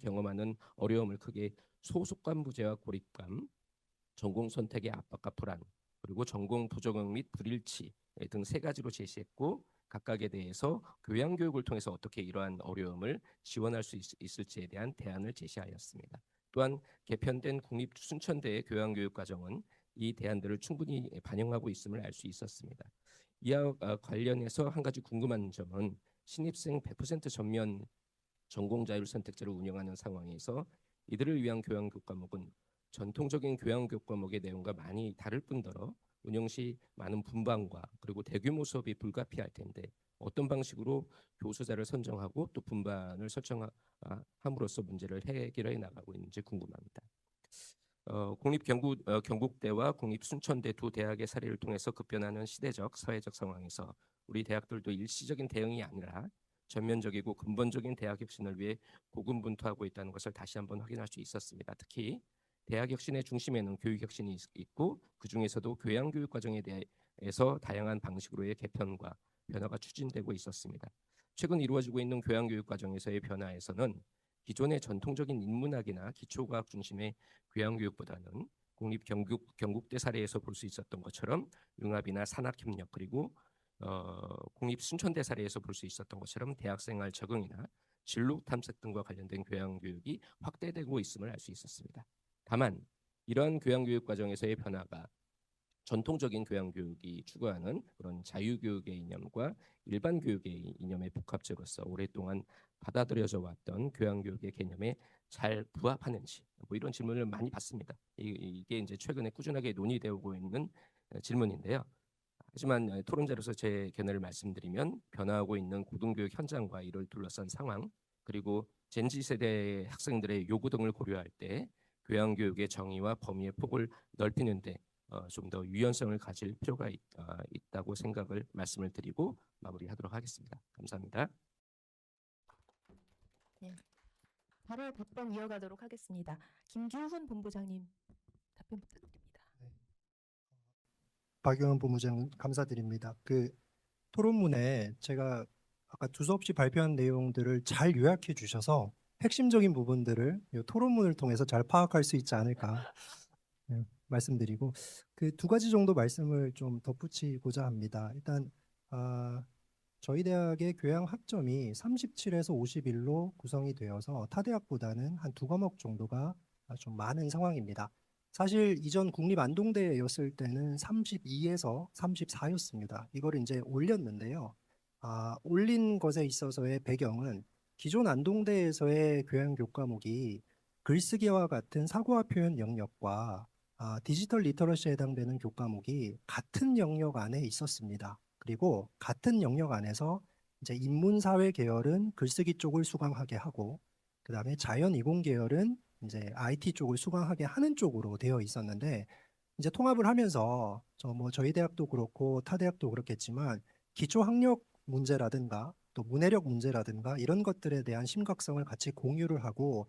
경험하는 어려움을 크게 소속감 부재와 고립감, 전공 선택의 압박과 불안, 그리고 전공 부적응 및 불일치 등 세 가지로 제시했고, 각각에 대해서 교양 교육을 통해서 어떻게 이러한 어려움을 지원할 수 있을지에 대한 대안을 제시하였습니다. 또한 개편된 국립 순천대의 교양 교육 과정은 이 대안들을 충분히 반영하고 있음을 알 수 있었습니다. 이와 관련해서 한 가지 궁금한 점은 신입생 100% 전면 전공자율 선택제를 운영하는 상황에서 이들을 위한 교양 교육 과목은 전통적인 교양 교육 과목의 내용과 많이 다를 뿐더러 운영 시 많은 분반과 그리고 대규모 수업이 불가피할 텐데 어떤 방식으로 교수자를 선정하고 또 분반을 설정함으로써 문제를 해결해 나가고 있는지 궁금합니다. 경북대와 국립순천대 두 대학의 사례를 통해서 급변하는 시대적, 사회적 상황에서 우리 대학들도 일시적인 대응이 아니라 전면적이고 근본적인 대학 혁신을 위해 고군분투하고 있다는 것을 다시 한번 확인할 수 있었습니다. 특히 대학 혁신의 중심에는 교육 혁신이 있고 그 중에서도 교양 교육 과정에 대해서 다양한 방식으로의 개편과 변화가 추진되고 있었습니다. 최근 이루어지고 있는 교양 교육 과정에서의 변화에서는 기존의 전통적인 인문학이나 기초과학 중심의 교양 교육보다는 국립 경북대 사례에서 볼 수 있었던 것처럼 융합이나 산학협력, 그리고 국립 순천대 사례에서 볼 수 있었던 것처럼 대학생활 적응이나 진로 탐색 등과 관련된 교양 교육이 확대되고 있음을 알 수 있었습니다. 다만 이러한 교양 교육 과정에서의 변화가 전통적인 교양 교육이 추구하는 그런 자유교육의 이념과 일반 교육의 이념의 복합체로서 오랫동안 받아들여져 왔던 교양 교육의 개념에 잘 부합하는지 뭐 이런 질문을 많이 받습니다. 이게 이제 최근에 꾸준하게 논의되고 있는 질문인데요. 하지만 토론자로서 제 견해를 말씀드리면 변화하고 있는 고등교육 현장과 이를 둘러싼 상황, 그리고 젠지 세대 학생들의 요구 등을 고려할 때 교양 교육의 정의와 범위의 폭을 넓히는데 좀 더 유연성을 가질 필요가 있다고 말씀을 드리고 마무리하도록 하겠습니다. 감사합니다. 네. 바로 답변 이어가도록 하겠습니다. 김규훈 본부장님 답변 부탁드립니다. 박영은 본부장 감사드립니다. 그 토론문에 제가 아까 두서없이 발표한 내용들을 잘 요약해 주셔서 핵심적인 부분들을 이 토론문을 통해서 잘 파악할 수 있지 않을까 말씀드리고, 그 두 가지 정도 말씀을 좀 덧붙이고자 합니다. 일단 저희 대학의 교양 학점이 37에서 51로 구성이 되어서 타 대학보다는 한 두 과목 정도가 좀 많은 상황입니다. 사실 이전 국립 안동대였을 때는 32에서 34였습니다. 이걸 이제 올렸는데요. 올린 것에 있어서의 배경은 기존 안동대에서의 교양 교육 과목이 글쓰기와 같은 사고와 표현 영역과 디지털 리터러시에 해당되는 교육 과목이 같은 영역 안에 있었습니다. 그리고 같은 영역 안에서 이제 인문사회 계열은 글쓰기 쪽을 수강하게 하고, 그 다음에 자연 이공 계열은 이제 IT 쪽을 수강하게 하는 쪽으로 되어 있었는데, 이제 통합을 하면서 저희 대학도 그렇고 타 대학도 그렇겠지만 기초 학력 문제라든가 또 문해력 문제라든가 이런 것들에 대한 심각성을 같이 공유를 하고,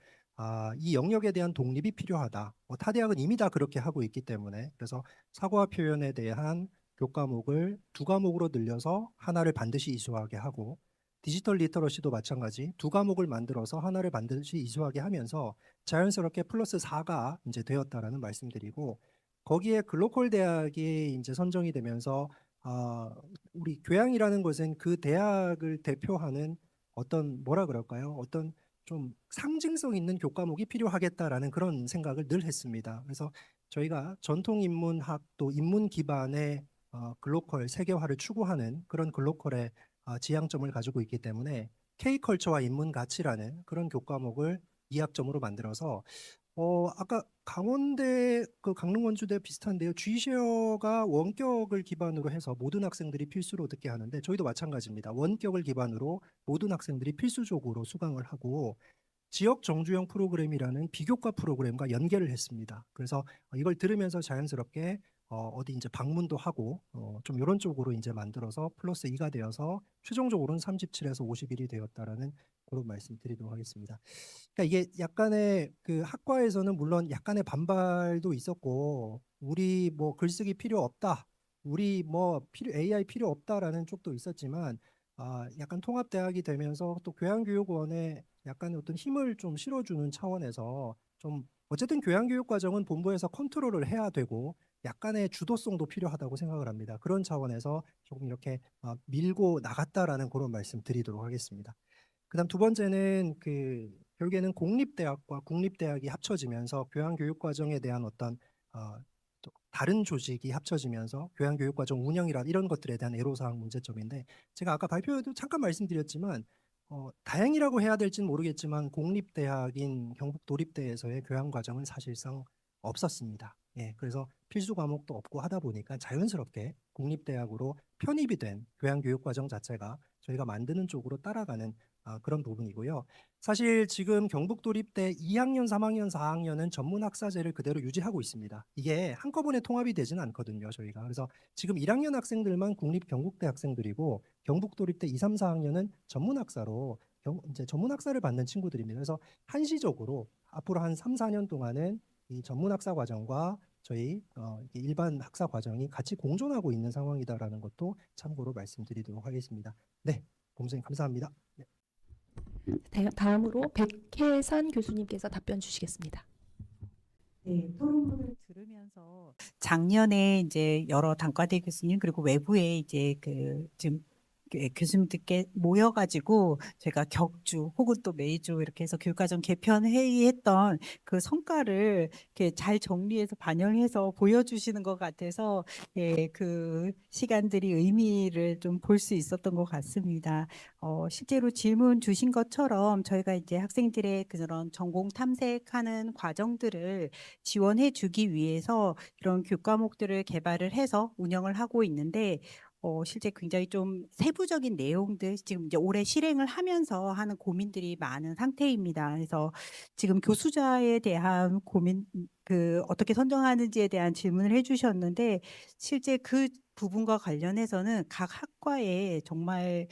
이 영역에 대한 독립이 필요하다. 타 대학은 이미 다 그렇게 하고 있기 때문에, 그래서 사고와 표현에 대한 교과 과목을 두 과목으로 늘려서 하나를 반드시 이수하게 하고, 디지털 리터러시도 마찬가지 두 과목을 만들어서 하나를 반드시 이수하게 하면서 자연스럽게 플러스 4가 이제 되었다라는 말씀드리고, 거기에 글로컬 대학이 이제 선정이 되면서 우리 교양이라는 것은 그 대학을 대표하는 어떤 뭐라 그럴까요? 어떤 좀 상징성 있는 교과목이 필요하겠다라는 그런 생각을 늘 했습니다. 그래서 저희가 전통 인문학 또 인문 기반의 글로컬 세계화를 추구하는 그런 글로컬의 지향점을 가지고 있기 때문에 K컬처와 인문 가치라는 그런 교과목을 2학점으로 만들어서 아까 강원대 강릉원주대 비슷한데요. G쉐어가 원격을 기반으로 해서 모든 학생들이 필수로 듣게 하는데 저희도 마찬가지입니다. 원격을 기반으로 모든 학생들이 필수적으로 수강을 하고 지역 정주형 프로그램이라는 비교과 프로그램과 연계를 했습니다. 그래서 이걸 들으면서 자연스럽게 어디 이제 방문도 하고 좀 이런 쪽으로 이제 만들어서 플러스 2가 되어서 최종적으로는 37에서 51이 되었다라는 그런 말씀드리도록 하겠습니다. 그러니까 이게 약간의 그 학과에서는 물론 약간의 반발도 있었고 우리 뭐 글쓰기 필요 없다. 우리 뭐 AI 필요 없다라는 쪽도 있었지만 약간 통합대학이 되면서 또 교양교육원에 약간 어떤 힘을 좀 실어주는 차원에서 좀 어쨌든 교양교육과정은 본부에서 컨트롤을 해야 되고 약간의 주도성도 필요하다고 생각을 합니다. 그런 차원에서 조금 이렇게 밀고 나갔다라는 그런 말씀 드리도록 하겠습니다. 그다음 두 번째는 결국에는 공립대학과 국립대학이 합쳐지면서 교양교육과정에 대한 어떤 또 다른 조직이 합쳐지면서 교양교육과정 운영이란 이런 것들에 대한 애로사항 문제점인데 제가 아까 발표에도 잠깐 말씀드렸지만 다행이라고 해야 될지는 모르겠지만 공립대학인 경북도립대에서의 교양과정은 사실상 없었습니다. 예, 그래서 필수 과목도 없고 하다 보니까 자연스럽게 국립대학으로 편입이 된 교양교육과정 자체가 저희가 만드는 쪽으로 따라가는 그런 부분이고요. 사실 지금 경북도립대 2학년, 3학년, 4학년은 전문학사제를 그대로 유지하고 있습니다. 이게 한꺼번에 통합이 되지는 않거든요, 저희가. 그래서 지금 1학년 학생들만 국립 경북대 학생들이고 경북도립대 2, 3, 4학년은 전문학사로 이제 전문학사를 받는 친구들입니다. 그래서 한시적으로 앞으로 한 3, 4년 동안은 이 전문학사 과정과 저희 일반 학사 과정이 같이 공존하고 있는 상황이다라는 것도 참고로 말씀드리도록 하겠습니다. 네, 본부장님 감사합니다. 네. 다음으로 백혜선 교수님께서 답변 주시겠습니다. 네, 토론분을 들으면서 작년에 이제 여러 단과대 교수님 그리고 외부에 이제 지금 교수님들께 모여가지고 제가 격주 혹은 또 매주 이렇게 해서 교육과정 개편 회의했던 그 성과를 이렇게 잘 정리해서 반영해서 보여주시는 것 같아서 그 시간들이 의미를 좀 볼 수 있었던 것 같습니다. 실제로 질문 주신 것처럼 저희가 이제 학생들의 그런 전공 탐색하는 과정들을 지원해 주기 위해서 이런 교과목들을 개발을 해서 운영을 하고 있는데 실제 굉장히 좀 세부적인 내용들 지금 이제 올해 실행을 하면서 하는 고민들이 많은 상태입니다. 그래서 지금 교수자에 대한 고민, 어떻게 선정하는지에 대한 질문을 해주셨는데 실제 그 부분과 관련해서는 각 학과에 정말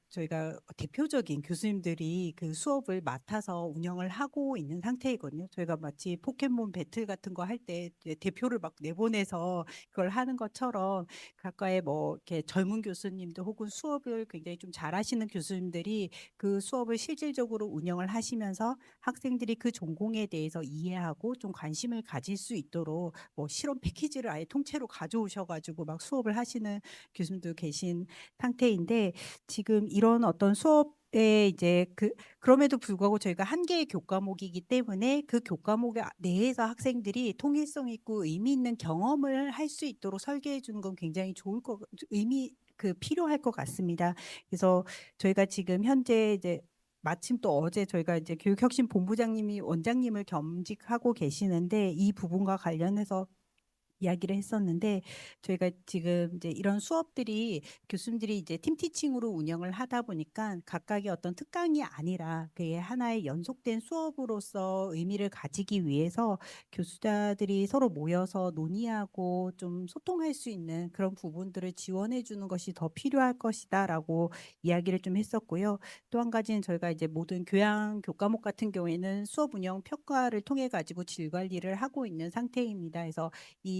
저희가 대표적인 교수님들이 그 수업을 맡아서 운영을 하고 있는 상태이거든요. 저희가 마치 포켓몬 배틀 같은 거 할 때 대표를 막 내보내서 그걸 하는 것처럼 각과의 뭐 이렇게 젊은 교수님들 혹은 수업을 굉장히 좀 잘하시는 교수님들이 그 수업을 실질적으로 운영을 하시면서 학생들이 그 전공에 대해서 이해하고 좀 관심을 가질 수 있도록 뭐 실험 패키지를 아예 통째로 가져오셔가지고 막 수업을 하시는 교수님도 계신 상태인데 지금 이런 어떤 수업에 이제 그럼에도 불구하고 저희가 한 개의 교과목이기 때문에 그 교과목 내에서 학생들이 통일성 있고 의미 있는 경험을 할 수 있도록 설계해 주는 건 굉장히 필요할 것 같습니다. 그래서 저희가 지금 현재 이제 마침 또 어제 저희가 이제 교육혁신본부장님이 원장님을 겸직하고 계시는데 이 부분과 관련해서 이야기를 했었는데 저희가 지금 이제 이런 수업들이 교수님들이 이제 팀티칭으로 운영을 하다 보니까 각각의 어떤 특강이 아니라 그게 하나의 연속된 수업으로서 의미를 가지기 위해서 교수자들이 서로 모여서 논의하고 좀 소통할 수 있는 그런 부분들을 지원해 주는 것이 더 필요할 것이다라고 이야기를 좀 했었고요. 또 한 가지는 저희가 이제 모든 교과목 같은 경우에는 수업 운영 평가를 통해 가지고 질 관리를 하고 있는 상태입니다. 그래서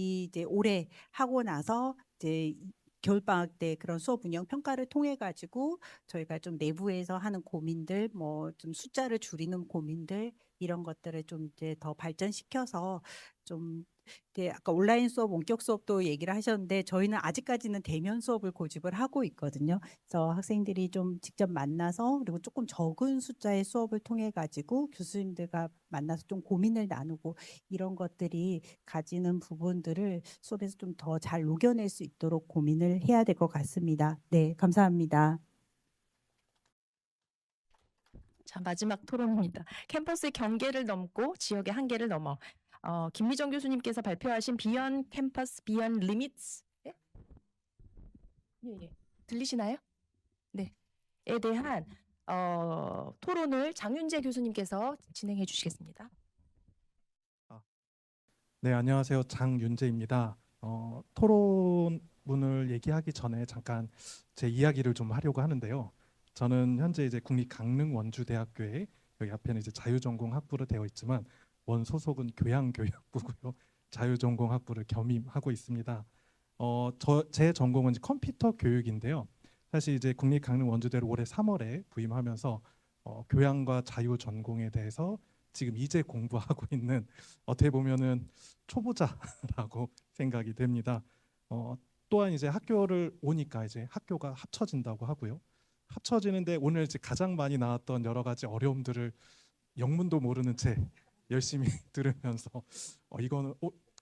이제 올해 하고 나서 이제 겨울방학 때 그런 수업 운영 평가를 통해 가지고 저희가 좀 내부에서 하는 고민들 뭐 좀 숫자를 줄이는 고민들 이런 것들을 좀 이제 더 발전시켜서 좀 이제 아까 온라인 수업, 원격 수업도 얘기를 하셨는데 저희는 아직까지는 대면 수업을 고집을 하고 있거든요. 그래서 학생들이 좀 직접 만나서 그리고 조금 적은 숫자의 수업을 통해 가지고 교수님들과 만나서 좀 고민을 나누고 이런 것들이 가지는 부분들을 수업에서 좀 더 잘 녹여낼 수 있도록 고민을 해야 될 것 같습니다. 네, 감사합니다. 자, 마지막 토론입니다. 캠퍼스의 경계를 넘고 지역의 한계를 넘어 김미정 교수님께서 발표하신 비욘드 캠퍼스, 비욘드 리미츠 예? 예. 들리시나요? 네. 에 대한 토론을 장윤재 교수님께서 진행해 주시겠습니다. 네, 안녕하세요. 장윤재입니다. 토론문을 얘기하기 전에 잠깐 제 이야기를 좀 하려고 하는데요. 저는 현재 이제 국립강릉원주대학교에 여기 앞에는 이제 자유전공학부로 되어 있지만 원 소속은 교양교육부고요. 자유전공학부를 겸임하고 있습니다. 제 전공은 이제 컴퓨터 교육인데요. 사실 이제 국립강릉원주대로 올해 3월에 부임하면서 교양과 자유 전공에 대해서 지금 이제 공부하고 있는 어떻게 보면은 초보자라고 생각이 됩니다. 또한 이제 학교를 오니까 이제 학교가 합쳐진다고 하고요. 합쳐지는데 오늘 이제 가장 많이 나왔던 여러 가지 어려움들을 영문도 모르는 채 열심히 들으면서 이거는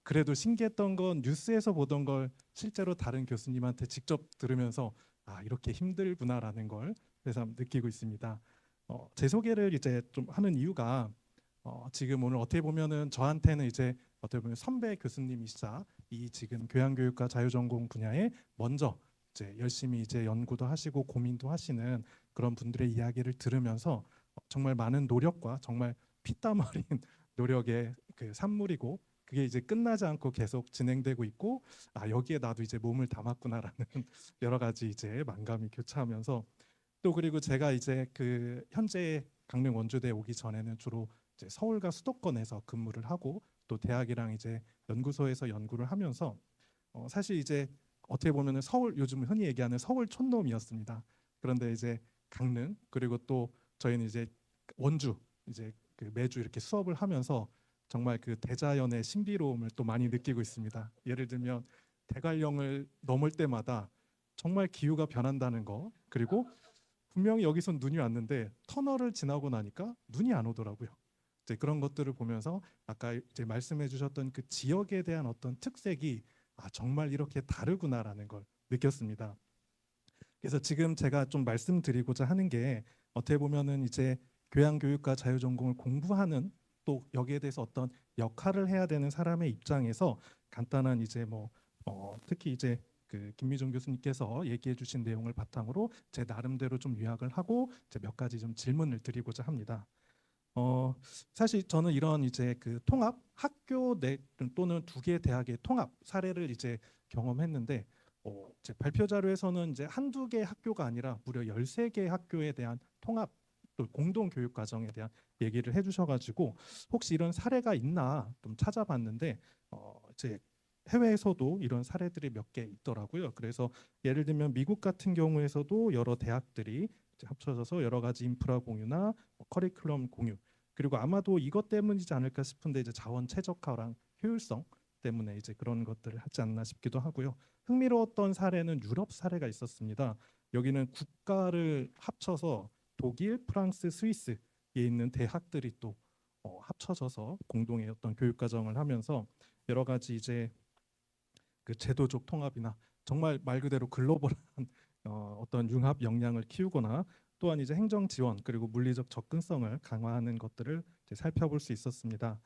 그래도 신기했던 건 뉴스에서 보던 걸 실제로 다른 교수님한테 직접 들으면서 이렇게 힘들구나라는 걸 새삼 느끼고 있습니다. 제 소개를 이제 좀 하는 이유가 지금 오늘 어떻게 보면은 저한테는 이제 어떻게 보면 선배 교수님이시자 이 지금 교양교육과 자유전공 분야에 먼저 이제 열심히 이제 연구도 하시고 고민도 하시는 그런 분들의 이야기를 들으면서 정말 많은 노력과 정말 피땀 흘린 노력의 그 산물이고 그게 이제 끝나지 않고 계속 진행되고 있고 여기에 나도 이제 몸을 담았구나라는 여러 가지 이제 만감이 교차하면서 또 그리고 제가 이제 그 현재 강릉 원주대 오기 전에는 주로 이제 서울과 수도권에서 근무를 하고 또 대학이랑 이제 연구소에서 연구를 하면서 사실 이제 어떻게 보면은 서울 요즘 흔히 얘기하는 서울 촌놈이었습니다. 그런데 이제 강릉 그리고 또 저희는 이제 원주 이제 그 매주 이렇게 수업을 하면서 정말 그 대자연의 신비로움을 또 많이 느끼고 있습니다. 예를 들면 대관령을 넘을 때마다 정말 기후가 변한다는 거 그리고 분명히 여기선 눈이 왔는데 터널을 지나고 나니까 눈이 안 오더라고요. 이제 그런 것들을 보면서 아까 이제 말씀해 주셨던 그 지역에 대한 어떤 특색이 정말 이렇게 다르구나라는 걸 느꼈습니다. 그래서 지금 제가 좀 말씀드리고자 하는 게 어떻게 보면은 이제 교양교육과 자유전공을 공부하는 또 여기에 대해서 어떤 역할을 해야 되는 사람의 입장에서 간단한 이제 특히 이제 그 김미정 교수님께서 얘기해 주신 내용을 바탕으로 제 나름대로 좀 요약을 하고 이제 몇 가지 좀 질문을 드리고자 합니다. 사실 저는 이런 이제 그 통합 학교 내 또는 두 개의 대학의 통합 사례를 이제 경험했는데 제 발표 자료에서는 이제 한두 개의 학교가 아니라 무려 13개의 학교에 대한 통합 또 공동 교육 과정에 대한 얘기를 해주셔가지고 혹시 이런 사례가 있나 좀 찾아봤는데 이제 해외에서도 이런 사례들이 몇 개 있더라고요. 그래서 예를 들면 미국 같은 경우에서도 여러 대학들이 이제 합쳐져서 여러 가지 인프라 공유나 커리큘럼 공유 그리고 아마도 이것 때문이지 않을까 싶은데 이제 자원 최적화랑 효율성 때문에 이제 그런 것들을 하지 않나 싶기도 하고요. 흥미로웠던 사례는 유럽 사례가 있었습니다. 여기는 국가를 합쳐서 독일, 프랑스, 스위스에 있는 대학들이 또 합쳐져서 공동의 어떤 교육 과정을 하면서 여러 가지 이제 그 제도적 통합이나 정말 말 그대로 글로벌한 어떤 융합 역량을 키우거나 또한 이제 행정 지원 그리고 물리적 접근성을 강화하는 것들을 이제 살펴볼 수 있었습니다.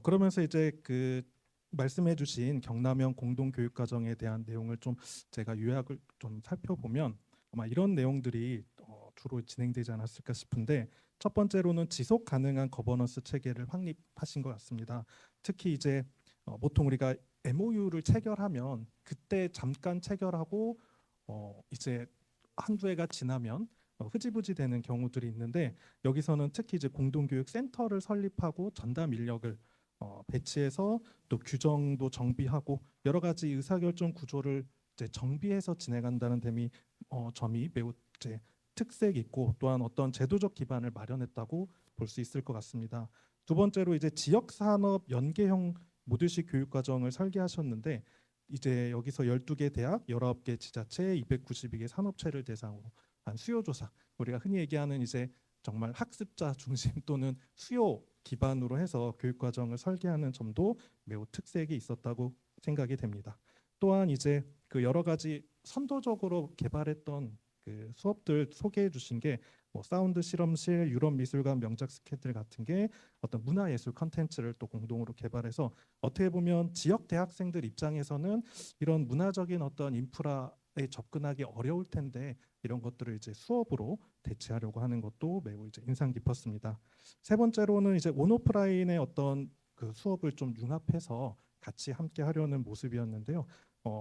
그러면서 이제 그 말씀해주신 경남형 공동교육과정에 대한 내용을 좀 제가 요약을 좀 살펴보면 아마 이런 내용들이 주로 진행되지 않았을까 싶은데 첫 번째로는 지속 가능한 거버넌스 체계를 확립하신 것 같습니다. 특히 이제 보통 우리가 MOU를 체결하면 그때 잠깐 체결하고 이제 한두 해가 지나면 흐지부지 되는 경우들이 있는데 여기서는 특히 이제 공동교육 센터를 설립하고 전담 인력을 배치해서 또 규정도 정비하고 여러 가지 의사결정 구조를 이제 정비해서 진행한다는 점이 매우 이제 특색 있고 또한 어떤 제도적 기반을 마련했다고 볼 수 있을 것 같습니다. 두 번째로 이제 지역 산업 연계형 모듈식 교육 과정을 설계하셨는데 이제 여기서 12개 대학, 19개 지자체, 292개 산업체를 대상으로 한 수요 조사, 우리가 흔히 얘기하는 이제 정말 학습자 중심 또는 수요 기반으로 해서 교육 과정을 설계하는 점도 매우 특색이 있었다고 생각이 됩니다. 또한 이제 그 여러 가지 선도적으로 개발했던 그 수업들 소개해 주신 게 사운드 실험실, 유럽 미술관 명작 스케줄 같은 게 어떤 문화예술 컨텐츠를 또 공동으로 개발해서 어떻게 보면 지역 대학생들 입장에서는 이런 문화적인 어떤 인프라에 접근하기 어려울 텐데 이런 것들을 이제 수업으로 대체하려고 하는 것도 매우 이제 인상 깊었습니다. 세 번째로는 이제 온오프라인의 어떤 그 수업을 좀 융합해서 같이 함께 하려는 모습이었는데요.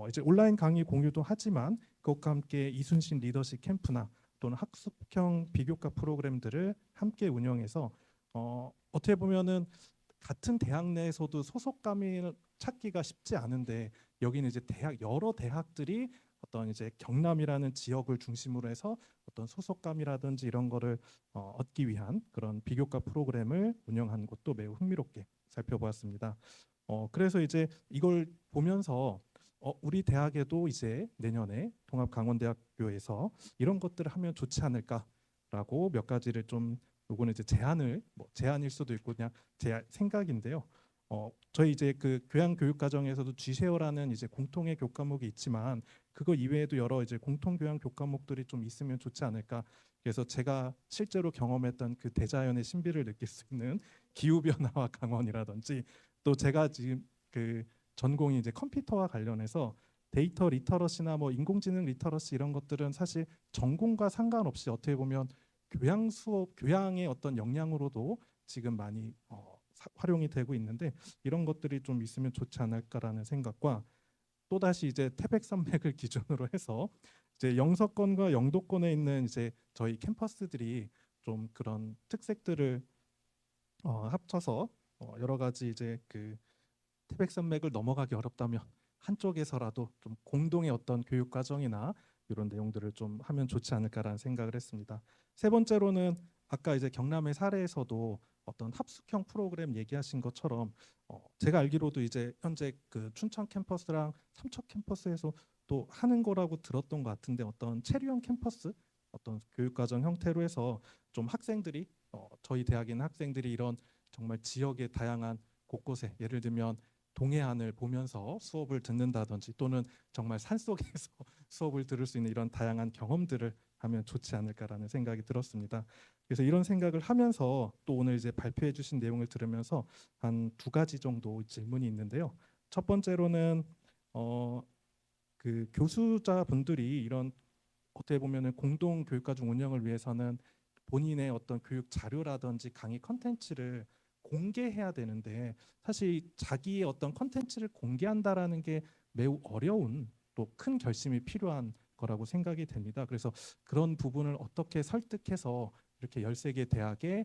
이제 온라인 강의 공유도 하지만 그것과 함께 이순신 리더십 캠프나 또는 학습형 비교과 프로그램들을 함께 운영해서 어떻게 보면은 같은 대학 내에서도 소속감을 찾기가 쉽지 않은데 여기는 이제 여러 대학들이 어떤 이제 경남이라는 지역을 중심으로 해서 어떤 소속감이라든지 이런 거를 얻기 위한 그런 비교과 프로그램을 운영하는 것도 매우 흥미롭게 살펴보았습니다. 그래서 이제 이걸 보면서 우리 대학에도 이제 내년에 통합강원대학교에서 이런 것들을 하면 좋지 않을까라고 몇 가지를 좀 요거는 이제 제안일 수도 있고 그냥 제 생각인데요. 저희 이제 그 교양교육과정에서도 GSEO라는 이제 공통의 교과목이 있지만 그거 이외에도 여러 이제 공통교양 교과목들이 좀 있으면 좋지 않을까. 그래서 제가 실제로 경험했던 그 대자연의 신비를 느낄 수 있는 기후변화와 강원이라든지 또 제가 지금 그 전공이 이제 컴퓨터와 관련해서 데이터 리터러시나 뭐 인공지능 리터러시 이런 것들은 사실 전공과 상관없이 어떻게 보면 교양 수업, 교양의 어떤 역량으로도 지금 많이 활용이 되고 있는데 이런 것들이 좀 있으면 좋지 않을까라는 생각과 또다시 이제 태백산맥을 기준으로 해서 이제 영서권과 영도권에 있는 이제 저희 캠퍼스들이 좀 그런 특색들을 합쳐서 여러 가지 이제 그 태백산맥을 넘어가기 어렵다면 한쪽에서라도 좀 공동의 어떤 교육 과정이나 이런 내용들을 좀 하면 좋지 않을까라는 생각을 했습니다. 세 번째로는 아까 이제 경남의 사례에서도 어떤 합숙형 프로그램 얘기하신 것처럼 제가 알기로도 이제 현재 그 춘천 캠퍼스랑 삼척 캠퍼스에서 또 하는 거라고 들었던 것 같은데 어떤 체류형 캠퍼스 어떤 교육과정 형태로 해서 좀 학생들이 저희 대학에 있는 학생들이 이런 정말 지역의 다양한 곳곳에 예를 들면 동해안을 보면서 수업을 듣는다든지 또는 정말 산속에서 수업을 들을 수 있는 이런 다양한 경험들을 하면 좋지 않을까라는 생각이 들었습니다. 그래서 이런 생각을 하면서 또 오늘 이제 발표해 주신 내용을 들으면서 한 2가지 정도 질문이 있는데요. 첫 번째로는 그 교수자분들이 이런 어떻게 보면은 공동 교육과정 운영을 위해서는 본인의 어떤 교육 자료라든지 강의 컨텐츠를 공개해야 되는데 사실 자기의 어떤 컨텐츠를 공개한다라는 게 매우 어려운 또 큰 결심이 필요한 거라고 생각이 됩니다. 그래서 그런 부분을 어떻게 설득해서 이렇게 13개 대학에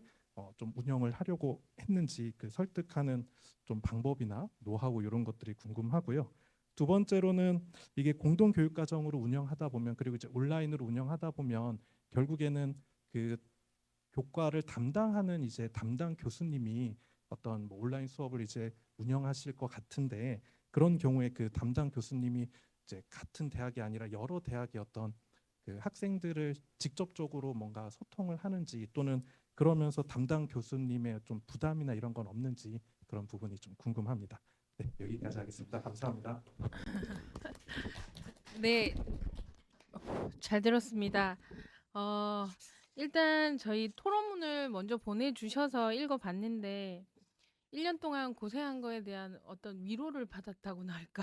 좀 운영을 하려고 했는지 그 설득하는 좀 방법이나 노하우 이런 것들이 궁금하고요. 두 번째로는 이게 공동 교육 과정으로 운영하다 보면 그리고 이제 온라인으로 운영하다 보면 결국에는 그 교과를 담당하는 이제 담당 교수님이 어떤 뭐 온라인 수업을 이제 운영하실 것 같은데 그런 경우에 그 담당 교수님이 이제 같은 대학이 아니라 여러 대학의 어떤 그 학생들을 직접적으로 뭔가 소통을 하는지 또는 그러면서 담당 교수님의 좀 부담이나 이런 건 없는지 그런 부분이 좀 궁금합니다. 네, 여기까지 하겠습니다. 감사합니다. 네, 잘 들었습니다. 일단 저희 토론문을 먼저 보내주셔서 읽어봤는데 1년 동안 고생한 거에 대한 어떤 위로를 받았다고나 할까?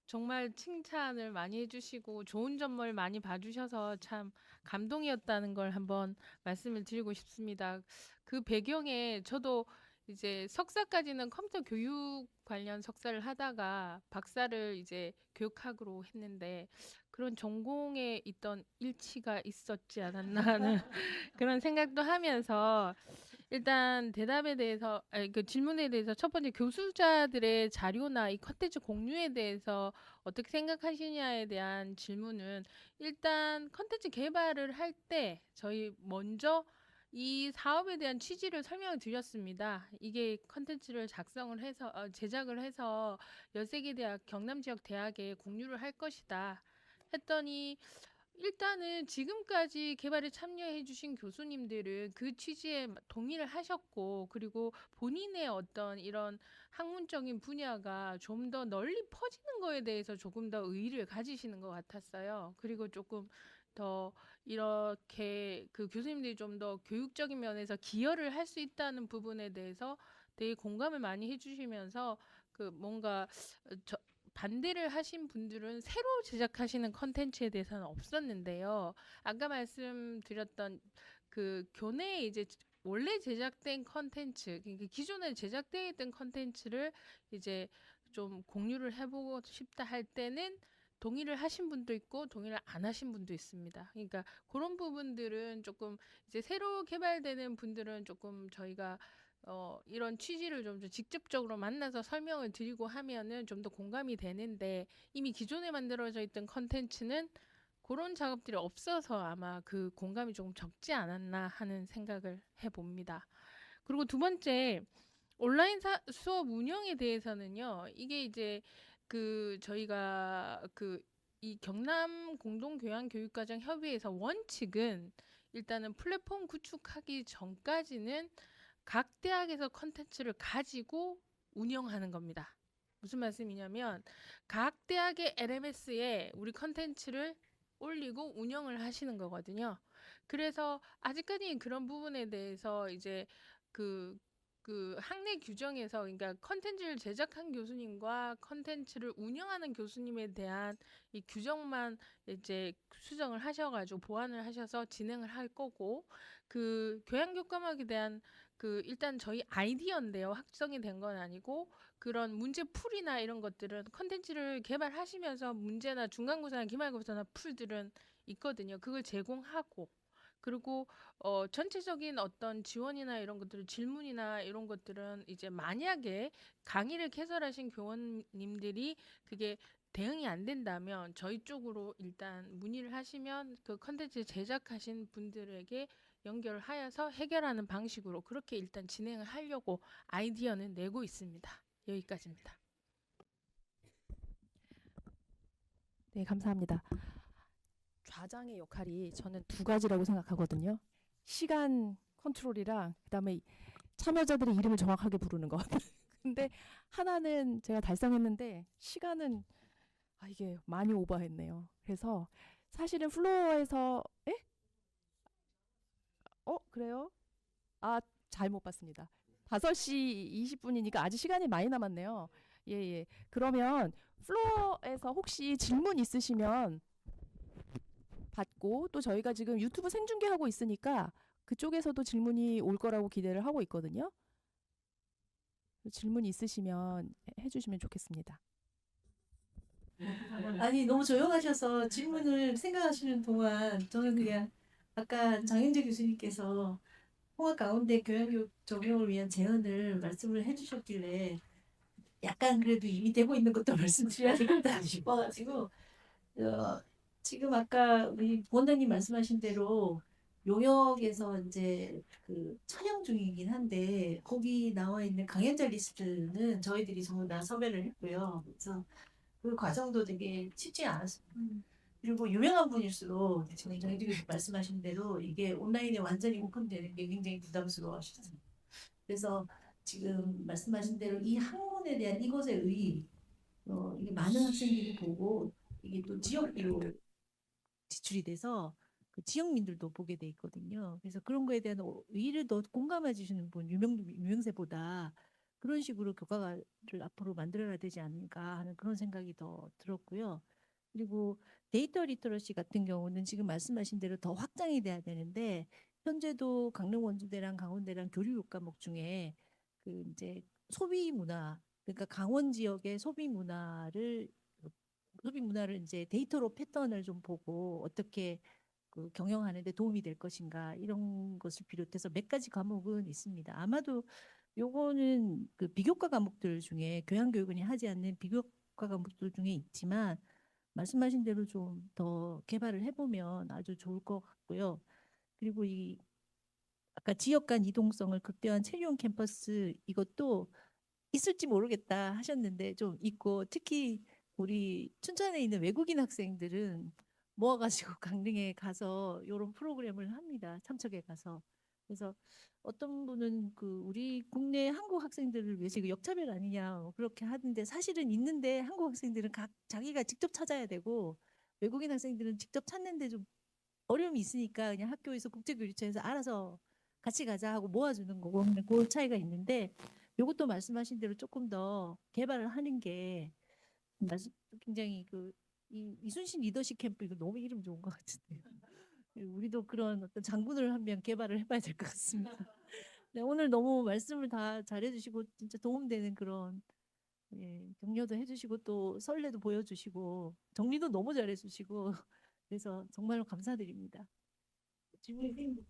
정말 칭찬을 많이 해주시고 좋은 점을 많이 봐주셔서 참 감동이었다는 걸 한번 말씀을 드리고 싶습니다. 그 배경에 저도 이제 석사까지는 컴퓨터 교육 관련 석사를 하다가 박사를 이제 교육학으로 했는데 그런 전공에 있던 일치가 있었지 않았나 하는 그런 생각도 하면서 일단 대답에 대해서 그 질문에 대해서 첫 번째 교수자들의 자료나 이 컨텐츠 공유에 대해서 어떻게 생각하시냐에 대한 질문은 일단 컨텐츠 개발을 할 때 저희 먼저 이 사업에 대한 취지를 설명을 드렸습니다. 이게 컨텐츠를 작성을 해서 제작을 해서 13개 대학 경남 지역 대학에 공유를 할 것이다 했더니 일단은 지금까지 개발에 참여해 주신 교수님들은 그 취지에 동의를 하셨고 그리고 본인의 어떤 이런 학문적인 분야가 좀 더 널리 퍼지는 거에 대해서 조금 더 의의를 가지시는 것 같았어요. 그리고 조금 더 이렇게 그 교수님들이 좀 더 교육적인 면에서 기여를 할 수 있다는 부분에 대해서 되게 공감을 많이 해주시면서 그 뭔가 반대를 하신 분들은 새로 제작하시는 컨텐츠에 대해서는 없었는데요. 아까 말씀드렸던 그 교내에 이제 원래 제작된 컨텐츠, 그러니까 기존에 제작되어 있던 컨텐츠를 이제 좀 공유를 해보고 싶다 할 때는 동의를 하신 분도 있고 동의를 안 하신 분도 있습니다. 그러니까 그런 부분들은 조금 이제 새로 개발되는 분들은 조금 저희가 이런 취지를 좀 더 직접적으로 만나서 설명을 드리고 하면은 좀 더 공감이 되는데 이미 기존에 만들어져 있던 컨텐츠는 그런 작업들이 없어서 아마 그 공감이 조금 적지 않았나 하는 생각을 해봅니다. 그리고 두 번째, 온라인 수업 운영에 대해서는요, 이게 이제 저희가 이 경남 공동교양교육과정 협의회에서 원칙은 일단은 플랫폼 구축하기 전까지는 각 대학에서 컨텐츠를 가지고 운영하는 겁니다. 무슨 말씀이냐면 각 대학의 LMS에 우리 컨텐츠를 올리고 운영을 하시는 거거든요. 그래서 아직까지 그런 부분에 대해서 이제 그 학내 규정에서 그러니까 컨텐츠를 제작한 교수님과 컨텐츠를 운영하는 교수님에 대한 이 규정만 이제 수정을 하셔가지고 보완을 하셔서 진행을 할 거고 그 교양교과목에 대한 일단 저희 아이디어인데요. 확정이 된 건 아니고 그런 문제 풀이나 이런 것들은 컨텐츠를 개발하시면서 문제나 중간고사나 기말고사나 풀들은 있거든요. 그걸 제공하고 그리고 전체적인 어떤 지원이나 이런 것들 질문이나 이런 것들은 이제 만약에 강의를 개설하신 교원님들이 그게 대응이 안 된다면 저희 쪽으로 일단 문의를 하시면 그 컨텐츠 제작하신 분들에게 연결을 하여서 해결하는 방식으로 그렇게 일단 진행을 하려고 아이디어는 내고 있습니다. 여기까지입니다. 네, 감사합니다. 좌장의 역할이 저는 두 가지라고 생각하거든요. 시간 컨트롤이랑 그다음에 참여자들의 이름을 정확하게 부르는 것. 근데 하나는 제가 달성했는데 시간은 이게 많이 오버했네요. 그래서 사실은 플로어에서 그래요? 잘못 봤습니다. 5시 20분이니까 아직 시간이 많이 남았네요. 예. 그러면 플로어에서 혹시 질문 있으시면 받고 또 저희가 지금 유튜브 생중계하고 있으니까 그쪽에서도 질문이 올 거라고 기대를 하고 있거든요. 질문 있으시면 해주시면 좋겠습니다. 아니 너무 조용하셔서 질문을 생각하시는 동안 저는 그냥 아까 장윤재 교수님께서 홍학가운데 교양교육 적용을 위한 제안을 말씀을 해주셨길래 약간 그래도 이미 되고 있는 것도 말씀드려야 되겠다 싶어가지고 지금 아까 우리 부원장님 말씀하신 대로 용역에서 이제 촬영 중이긴 한데 거기 나와 있는 강연자 리스트는 저희들이 전부 다 섭외를 했고요. 그래서 그 과정도 되게 쉽지 않았습니다. 그리고 유명한 분일수록 지금 장희주 교수 말씀하신 대로 이게 온라인에 완전히 오픈되는 게 굉장히 부담스러워하셨습니다. 그래서 지금 말씀하신 대로 이 학문에 대한 이것의 의의, 이게 많은 학생들이 보고 이게 또 지역비로 지출이 돼서 그 지역민들도 보게 돼 있거든요. 그래서 그런 거에 대한 의의를 더 공감해 주시는 분, 유명세보다 그런 식으로 교과를 앞으로 만들어야 되지 않을까 하는 그런 생각이 더 들었고요. 그리고 데이터 리터러시 같은 경우는 지금 말씀하신 대로 더 확장이 돼야 되는데 현재도 강릉 원주대랑 강원대랑 교류 과목 중에 이제 소비 문화, 그러니까 강원 지역의 소비 문화를 이제 데이터로 패턴을 좀 보고 어떻게 경영하는 데 도움이 될 것인가 이런 것을 비롯해서 몇 가지 과목은 있습니다. 아마도 요거는 비교과 과목들 중에 교양교육원이 하지 않는 비교과 과목들 중에 있지만 말씀하신 대로 좀 더 개발을 해보면 아주 좋을 것 같고요. 그리고 아까 지역 간 이동성을 극대화한 체류형 캠퍼스 이것도 있을지 모르겠다 하셨는데 좀 있고 특히 우리 춘천에 있는 외국인 학생들은 모아가지고 강릉에 가서 이런 프로그램을 합니다. 참석해 가서. 그래서 어떤 분은 우리 국내 한국 학생들을 위해서 이거 역차별 아니냐 그렇게 하는데 사실은 있는데 한국 학생들은 자기가 직접 찾아야 되고 외국인 학생들은 직접 찾는데 좀 어려움이 있으니까 그냥 학교에서 국제교류처에서 알아서 같이 가자 하고 모아주는 거고 그 차이가 있는데 이것도 말씀하신 대로 조금 더 개발을 하는 게 굉장히 이순신 리더십 캠프 이거 너무 이름 좋은 것 같은데요. 우리도 그런 어떤 장군을 한 명 개발을 해봐야 될 것 같습니다. 네, 오늘 너무 말씀을 다 잘해주시고 진짜 도움되는 그런 예, 격려도 해주시고 또 설레도 보여주시고 정리도 너무 잘해주시고 그래서 정말로 감사드립니다. 질문이 생깁니다.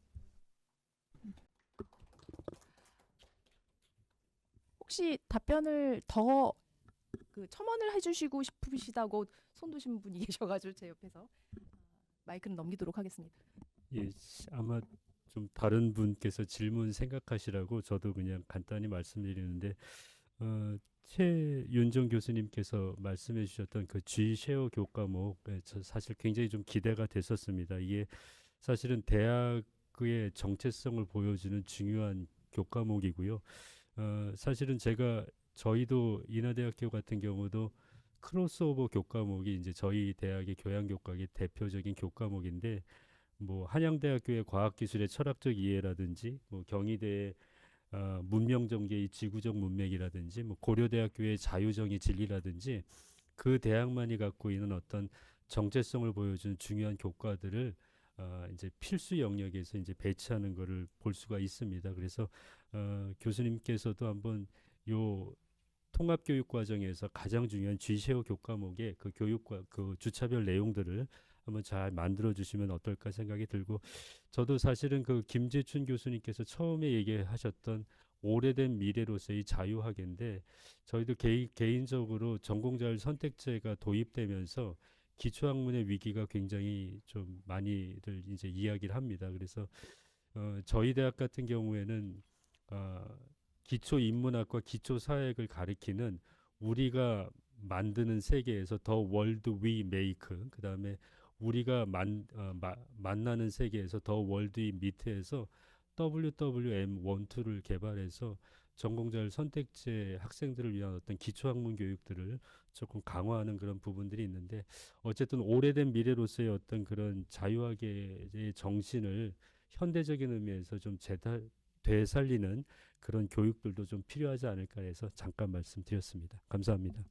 혹시 답변을 더 그 첨언을 해주시고 싶으시다고 손 드신 분이 계셔가지고 제 옆에서 마이크는 넘기도록 하겠습니다. 예, 아마 좀 다른 분께서 질문 생각하시라고 저도 그냥 간단히 말씀드리는데 최윤정 교수님께서 말씀해 주셨던 그 G쉐어 교과목 저 사실 굉장히 좀 기대가 됐었습니다. 이게 사실은 대학의 정체성을 보여주는 중요한 교과목이고요. 사실은 저희도 인하대학교 같은 경우도 크로스오버 교과목이 이제 저희 대학의 교양 교과의 대표적인 교과목인데 뭐 한양대학교의 과학기술의 철학적 이해라든지 뭐 경희대의 문명정계의 지구적 문맥이라든지 뭐 고려대학교의 자유정의 진리라든지 그 대학만이 갖고 있는 어떤 정체성을 보여주는 중요한 교과들을 이제 필수 영역에서 이제 배치하는 것을 볼 수가 있습니다. 그래서 교수님께서도 한번 요 통합교육 과정에서 가장 중요한 G쉐어 교과목의 그 교육과 그 주차별 내용들을 한번 잘 만들어 주시면 어떨까 생각이 들고 저도 사실은 그 김재춘 교수님께서 처음에 얘기하셨던 오래된 미래로서의 자유학인데 저희도 개인적으로 전공자율 선택제가 도입되면서 기초학문의 위기가 굉장히 좀 많이들 이제 이야기를 합니다. 그래서 저희 대학 같은 경우에는 기초인문학과 기초사회학을 가리키는 우리가 만드는 세계에서 더 월드 위 메이크 그다음에 우리가 만나는 세계에서 더 월드 위 미트에서 WWM12를 개발해서 전공자율 선택제 학생들을 위한 어떤 기초학문 교육들을 조금 강화하는 그런 부분들이 있는데 어쨌든 오래된 미래로서의 어떤 그런 자유학의 정신을 현대적인 의미에서 좀 되살리는 그런 교육들도 좀 필요하지 않을까 해서 잠깐 말씀드렸습니다. 감사합니다.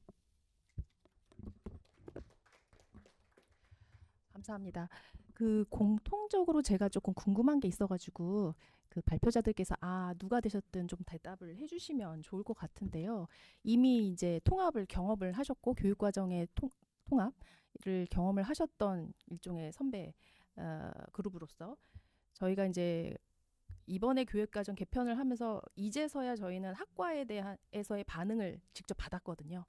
감사합니다. 그 공통적으로 제가 조금 궁금한 게 있어가지고 그 발표자들께서 누가 되셨든 좀 대답을 해주시면 좋을 것 같은데요. 이미 이제 통합을 경험을 하셨고 교육과정의 통합을 경험을 하셨던 일종의 선배 그룹으로서 저희가 이제 이번에 교육과정 개편을 하면서 이제서야 저희는 학과에 대해서의 반응을 직접 받았거든요.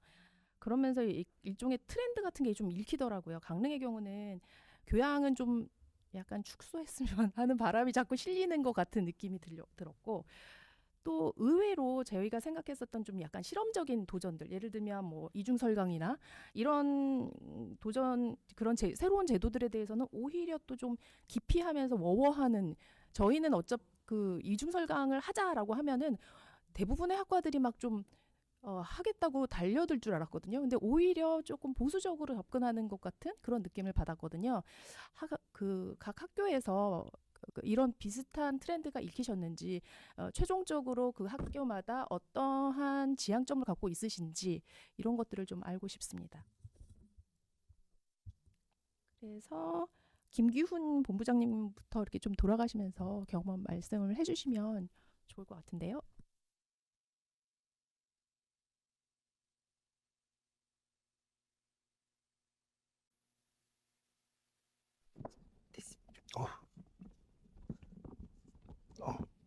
그러면서 일종의 트렌드 같은 게 좀 읽히더라고요. 강릉의 경우는 교양은 좀 약간 축소했으면 하는 바람이 자꾸 실리는 것 같은 느낌이 들었고 또 의외로 저희가 생각했었던 좀 약간 실험적인 도전들 예를 들면 뭐 이중설강이나 이런 도전 그런 새로운 제도들에 대해서는 오히려 또 좀 기피하면서 워워하는 저희는 그 이중설강을 하자라고 하면은 대부분의 학과들이 막 좀 하겠다고 달려들 줄 알았거든요. 근데 오히려 조금 보수적으로 접근하는 것 같은 그런 느낌을 받았거든요. 각 학교에서 이런 비슷한 트렌드가 읽히셨는지 최종적으로 그 학교마다 어떠한 지향점을 갖고 있으신지 이런 것들을 좀 알고 싶습니다. 그래서 김기훈 본부장님부터 이렇게 좀 돌아가시면서 경험 말씀을 해주시면 좋을 것 같은데요.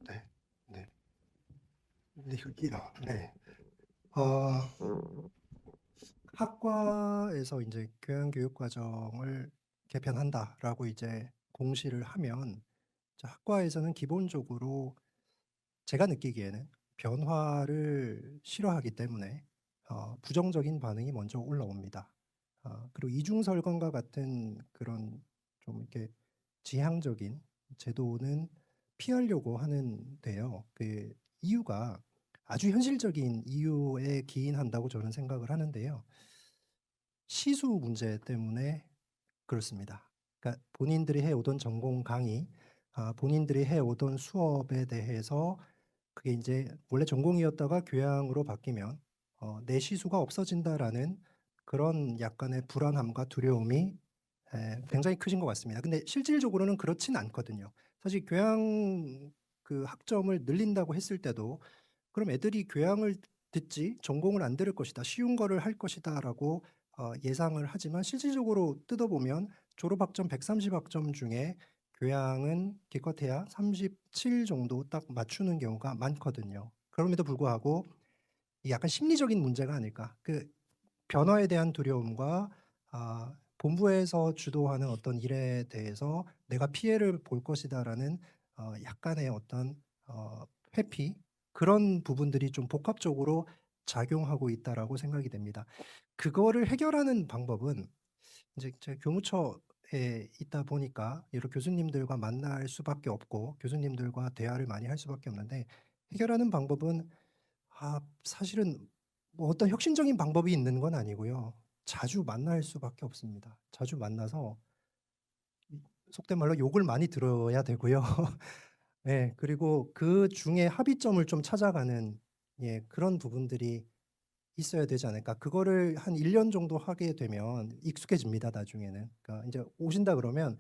네, 네, 네, 네. 학과에서 이제 교양교육 과정을 개편한다라고 이제 공시를 하면 학과에서는 기본적으로 제가 느끼기에는 변화를 싫어하기 때문에 부정적인 반응이 먼저 올라옵니다. 그리고 이중설강과 같은 그런 좀 이렇게 지향적인 제도는 피하려고 하는데요. 그 이유가 아주 현실적인 이유에 기인한다고 저는 생각을 하는데요. 시수 문제 때문에 그렇습니다. 그러니까 본인들이 해오던 전공 강의, 본인들이 해오던 수업에 대해서 그게 이제 원래 전공이었다가 교양으로 바뀌면 내 시수가 없어진다라는 그런 약간의 불안함과 두려움이 굉장히 크신 것 같습니다. 근데 실질적으로는 그렇진 않거든요. 사실 교양 그 학점을 늘린다고 했을 때도 그럼 애들이 교양을 듣지 전공을 안 들을 것이다. 쉬운 거를 할 것이다라고 예상을 하지만 실질적으로 뜯어보면 졸업학점 130학점 중에 교양은 기껏해야 37 정도 딱 맞추는 경우가 많거든요. 그럼에도 불구하고 이 약간 심리적인 문제가 아닐까. 그 변화에 대한 두려움과 본부에서 주도하는 어떤 일에 대해서 내가 피해를 볼 것이다라는 약간의 어떤 회피 그런 부분들이 좀 복합적으로 작용하고 있다라고 생각이 됩니다. 그거를 해결하는 방법은 이제 제가 교무처에 있다 보니까 여러 교수님들과 만날 수밖에 없고 교수님들과 대화를 많이 할 수밖에 없는데 해결하는 방법은 사실은 뭐 어떤 혁신적인 방법이 있는 건 아니고요. 자주 만날 수밖에 없습니다. 자주 만나서 속된 말로 욕을 많이 들어야 되고요. 네, 그리고 그 중에 합의점을 좀 찾아가는 그런 부분들이 있어야 되지 않을까. 그거를 한 1년 정도 하게 되면 익숙해집니다, 나중에는. 그러니까 이제 오신다 그러면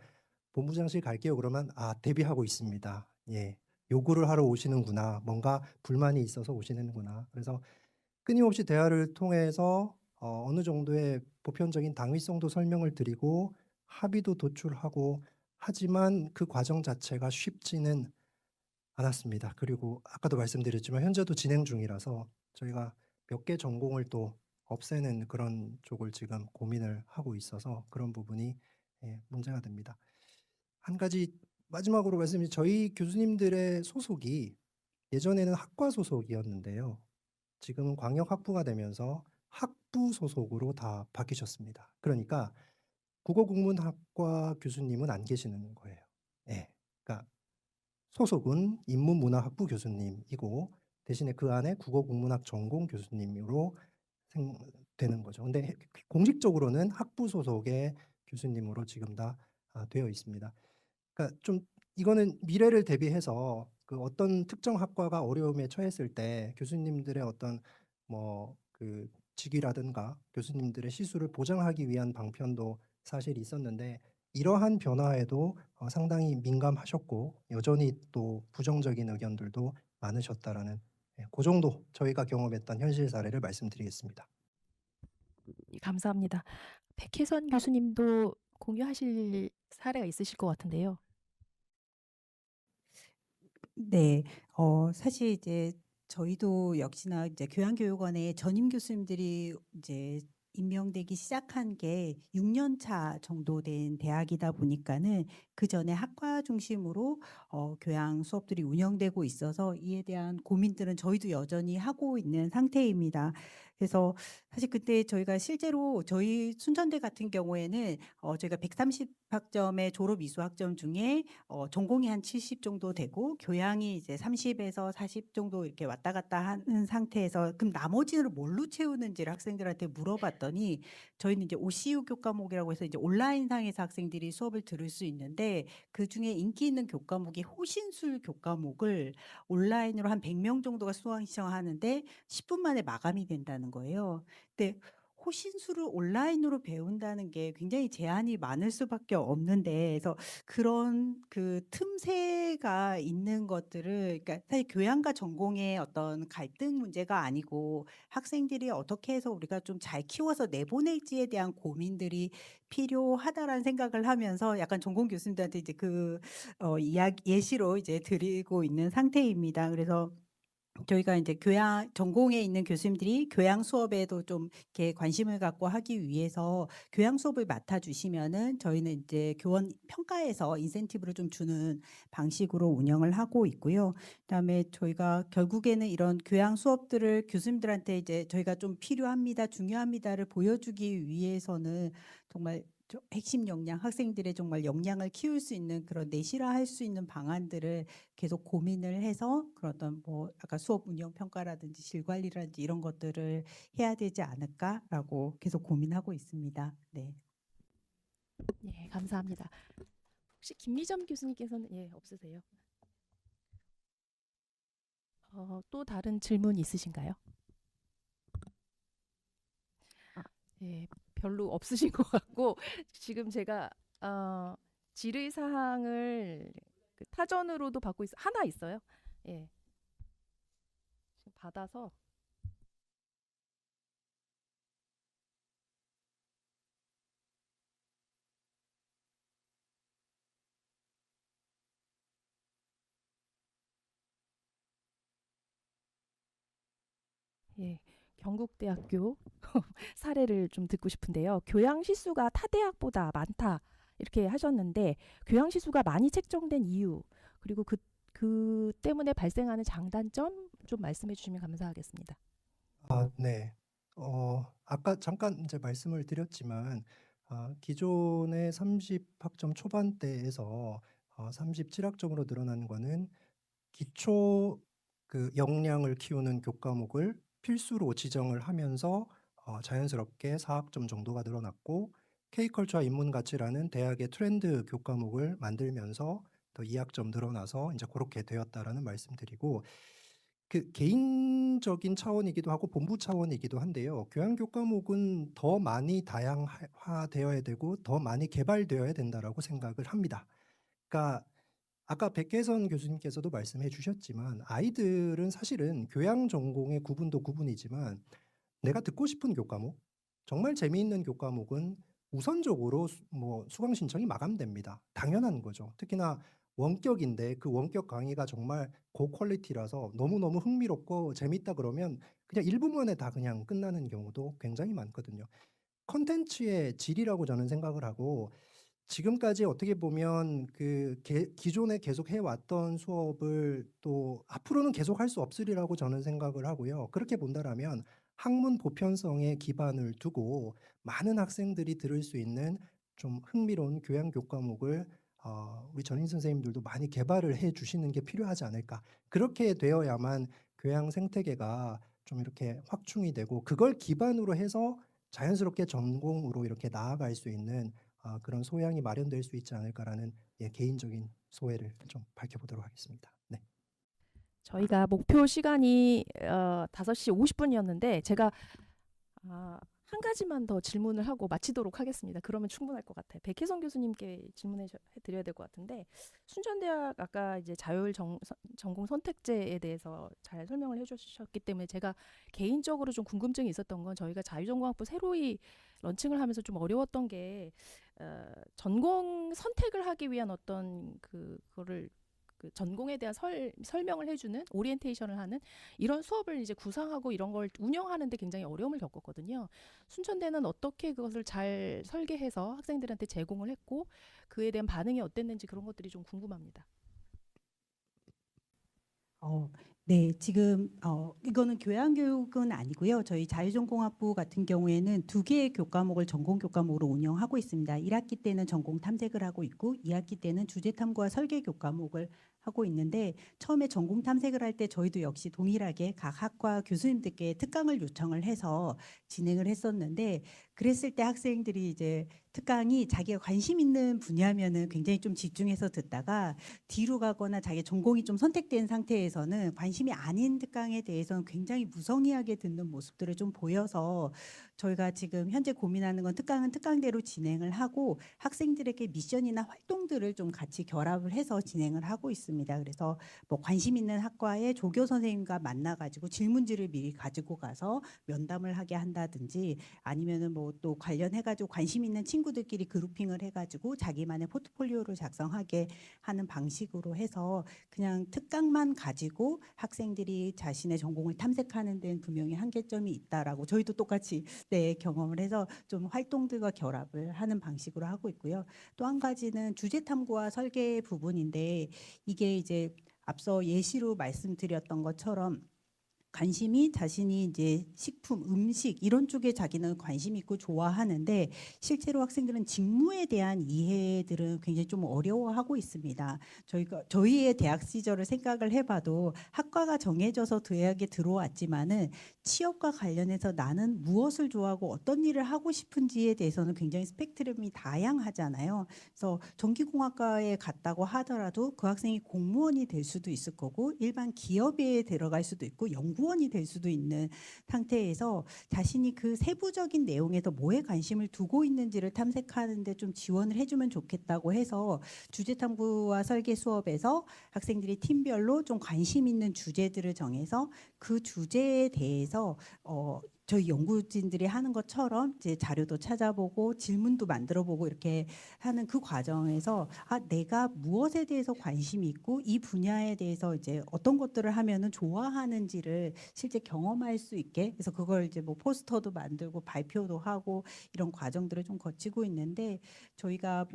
본부장실 갈게요 그러면 대비하고 있습니다. 예. 요구를 하러 오시는구나. 뭔가 불만이 있어서 오시는구나. 그래서 끊임없이 대화를 통해서 어느 정도의 보편적인 당위성도 설명을 드리고 합의도 도출하고 하지만 그 과정 자체가 쉽지는 않았습니다. 그리고 아까도 말씀드렸지만 현재도 진행 중이라서 저희가 몇 개 전공을 또 없애는 그런 쪽을 지금 고민을 하고 있어서 그런 부분이 문제가 됩니다. 한 가지 마지막으로 말씀드리면 저희 교수님들의 소속이 예전에는 학과 소속이었는데요. 지금은 광역학부가 되면서 학부 소속으로 다 바뀌셨습니다. 그러니까 국어국문학과 교수님은 안 계시는 거예요. 예. 그러니까 소속은 인문문화학부 교수님이고 대신에 그 안에 국어국문학 전공 교수님으로 되는 거죠. 근데 공식적으로는 학부 소속의 교수님으로 지금 다 되어 있습니다. 그러니까 좀 이거는 미래를 대비해서 그 어떤 특정 학과가 어려움에 처했을 때 교수님들의 어떤 그 직위라든가 교수님들의 시수를 보장하기 위한 방편도 사실 있었는데 이러한 변화에도 상당히 민감하셨고 여전히 또 부정적인 의견들도 많으셨다라는 그 정도 저희가 경험했던 현실 사례를 말씀드리겠습니다. 감사합니다. 백혜선 교수님도 공유하실 사례가 있으실 것 같은데요. 네. 사실 이제 저희도 역시나 이제 교양교육원에 전임 교수님들이 이제 임명되기 시작한 게 6년 차 정도 된 대학이다 보니까는 그전에 학과 중심으로 교양 수업들이 운영되고 있어서 이에 대한 고민들은 저희도 여전히 하고 있는 상태입니다. 그래서 사실 그때 저희가 실제로 저희 순천대 같은 경우에는 저희가 130학점의 졸업 이수 학점 중에 전공이 한 70 정도 되고 교양이 이제 30에서 40 정도 이렇게 왔다 갔다 하는 상태에서 그럼 나머지를 뭘로 채우는지를 학생들한테 물어봤더니 저희는 이제 OCU 교과목이라고 해서 이제 온라인상에서 학생들이 수업을 들을 수 있는데 그중에 인기 있는 교과목이 호신술 교과목을 온라인으로 한 100명 정도가 수강 신청하는데 10분 만에 마감이 된다는 거예요. 근데 호신술을 온라인으로 배운다는 게 굉장히 제한이 많을 수밖에 없는데 그래서 그런 그 틈새가 있는 것들을 그러니까 사실 교양과 전공의 어떤 갈등 문제가 아니고 학생들이 어떻게 해서 우리가 좀 잘 키워서 내보낼지에 대한 고민들이 필요하다라는 생각을 하면서 약간 전공 교수님들한테 이제 그 예시로 이제 드리고 있는 상태입니다. 그래서 저희가 이제 교양 전공에 있는 교수님들이 교양 수업에도 좀 이렇게 관심을 갖고 하기 위해서 교양 수업을 맡아 주시면은 저희는 이제 교원 평가에서 인센티브를 좀 주는 방식으로 운영을 하고 있고요. 그다음에 저희가 결국에는 이런 교양 수업들을 교수님들한테 이제 저희가 좀 필요합니다, 중요합니다를 보여주기 위해서는 정말 핵심 역량, 학생들의 정말 역량을 키울 수 있는 그런 내실화할 수 있는 방안들을 계속 고민을 해서 그런 어떤 아까 수업 운영 평가라든지 질 관리라든지 이런 것들을 해야 되지 않을까라고 계속 고민하고 있습니다. 네. 예, 감사합니다. 혹시 김미점 교수님께서는 없으세요? 또 다른 질문 있으신가요? 예, 별로 없으신 것 같고 지금 제가 질의 사항을 그 타전으로도 받고 하나 있어요. 예, 지금 받아서 예, 경북대학교 사례를 좀 듣고 싶은데요. 교양 실수가 타 대학보다 많다 이렇게 하셨는데 교양 실수가 많이 책정된 이유 그리고 그 때문에 발생하는 장단점 좀 말씀해 주시면 감사하겠습니다. 네. 아까 잠깐 이제 말씀을 드렸지만 기존의 30학점 초반대에서 37학점으로 늘어난 거는 기초 그 역량을 키우는 교과목을 필수로 지정을 하면서 자연스럽게 4학점 정도가 늘어났고 K컬처와 인문가치라는 대학의 트렌드 교과목을 만들면서 더 2학점 늘어나서 이제 그렇게 되었다라는 말씀드리고 그 개인적인 차원이기도 하고 본부 차원이기도 한데요. 교양 교과목은 더 많이 다양화되어야 되고 더 많이 개발되어야 된다라고 생각을 합니다. 그러니까 아까 백혜선 교수님께서도 말씀해 주셨지만 아이들은 사실은 교양 전공의 구분도 구분이지만 내가 듣고 싶은 교과목, 정말 재미있는 교과목은 우선적으로 수강 신청이 마감됩니다. 당연한 거죠. 특히나 원격인데 그 원격 강의가 정말 고퀄리티라서 너무너무 흥미롭고 재밌다 그러면 그냥 1분 만에 다 그냥 끝나는 경우도 굉장히 많거든요. 컨텐츠의 질이라고 저는 생각을 하고 지금까지 어떻게 보면 그 기존에 계속 해왔던 수업을 또 앞으로는 계속 할 수 없으리라고 저는 생각을 하고요. 그렇게 본다라면 학문 보편성에 기반을 두고 많은 학생들이 들을 수 있는 좀 흥미로운 교양 교과목을 우리 전임 선생님들도 많이 개발을 해 주시는 게 필요하지 않을까. 그렇게 되어야만 교양 생태계가 좀 이렇게 확충이 되고 그걸 기반으로 해서 자연스럽게 전공으로 이렇게 나아갈 수 있는 그런 소양이 마련될 수 있지 않을까라는 개인적인 소회를 좀 밝혀보도록 하겠습니다. 네. 저희가 목표 시간이 5시 50분이었는데 제가 한 가지만 더 질문을 하고 마치도록 하겠습니다. 그러면 충분할 것 같아요. 백혜선 교수님께 질문해 드려야 될 것 같은데 순천대학 아까 이제 자율 전공 선택제에 대해서 잘 설명을 해주셨기 때문에 제가 개인적으로 좀 궁금증이 있었던 건 저희가 자율전공학부 새로이 런칭을 하면서 좀 어려웠던 게 전공 선택을 하기 위한 어떤 그거를 그 전공에 대한 설명을 해주는 오리엔테이션을 하는 이런 수업을 이제 구상하고 이런 걸 운영하는데 굉장히 어려움을 겪었거든요. 순천대는 어떻게 그것을 잘 설계해서 학생들한테 제공을 했고 그에 대한 반응이 어땠는지 그런 것들이 좀 궁금합니다. 네, 지금 이거는 교양교육은 아니고요. 저희 자유전공학부 같은 경우에는 2개의 교과목을 전공 교과목으로 운영하고 있습니다. 1학기 때는 전공 탐색을 하고 있고 2학기 때는 주제탐구와 설계 교과목을 하고 있는데 처음에 전공 탐색을 할 때 저희도 역시 동일하게 각 학과 교수님들께 특강을 요청을 해서 진행을 했었는데 그랬을 때 학생들이 이제 특강이 자기가 관심 있는 분야면은 굉장히 좀 집중해서 듣다가 뒤로 가거나 자기 전공이 좀 선택된 상태에서는 관심이 아닌 특강에 대해서는 굉장히 무성의하게 듣는 모습들을 좀 보여서 저희가 지금 현재 고민하는 건 특강은 특강대로 진행을 하고 학생들에게 미션이나 활동들을 좀 같이 결합을 해서 진행을 하고 있습니다. 그래서 뭐 관심 있는 학과의 조교 선생님과 만나가지고 질문지를 미리 가지고 가서 면담을 하게 한다든지 아니면은 뭐 또 관련해가지고 관심 있는 친구들끼리 그룹핑을 해가지고 자기만의 포트폴리오를 작성하게 하는 방식으로 해서 그냥 특강만 가지고 학생들이 자신의 전공을 탐색하는 데는 분명히 한계점이 있다라고 저희도 똑같이 경험을 해서 좀 활동들과 결합을 하는 방식으로 하고 있고요. 또 한 가지는 주제 탐구와 설계 부분인데 이게 이제 앞서 예시로 말씀드렸던 것처럼 관심이 자신이 이제 식품, 음식 이런 쪽에 자기는 관심 있고 좋아하는데 실제로 학생들은 직무에 대한 이해들은 굉장히 좀 어려워하고 있습니다. 저희의 대학 시절을 생각을 해봐도 학과가 정해져서 대학에 들어왔지만은 취업과 관련해서 나는 무엇을 좋아하고 어떤 일을 하고 싶은지에 대해서는 굉장히 스펙트럼이 다양하잖아요. 그래서 전기공학과에 갔다고 하더라도 그 학생이 공무원이 될 수도 있을 거고 일반 기업에 들어갈 수도 있고 연구원이 될 수도 있는 상태에서 자신이 그 세부적인 내용에서 뭐에 관심을 두고 있는지를 탐색하는 데 좀 지원을 해주면 좋겠다고 해서 주제탐구와 설계 수업에서 학생들이 팀별로 좀 관심 있는 주제들을 정해서 그 주제에 대해서 저희 연구진들이 하는 것처럼 이제 자료도 찾아보고 질문도 만들어보고 이렇게 하는 그 과정에서 내가 무엇에 대해서 관심이 있고 이 분야에 대해서 이제 어떤 것들을 하면은 좋아하는지를 실제 경험할 수 있게, 그래서 그걸 이제 뭐 포스터도 만들고 발표도 하고 이런 과정들을 좀 거치고 있는데, 저희가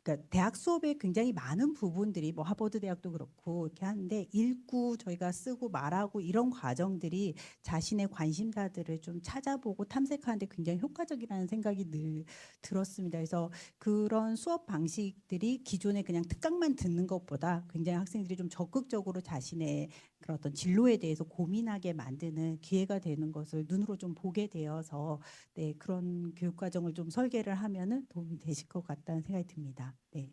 그러니까 대학 수업에 굉장히 많은 부분들이 뭐 하버드 대학도 그렇고 이렇게 하는데, 읽고 저희가 쓰고 말하고 이런 과정들이 자신의 관심사들을 좀 찾아보고 탐색하는데 굉장히 효과적이라는 생각이 늘 들었습니다. 그래서 그런 수업 방식들이 기존에 그냥 특강만 듣는 것보다 굉장히 학생들이 좀 적극적으로 자신의 그런 어떤 진로에 대해서 고민하게 만드는 기회가 되는 것을 눈으로 좀 보게 되어서 네, 그런 교육 과정을 좀 설계를 하면은 도움이 되실 것 같다는 생각이 듭니다. 네.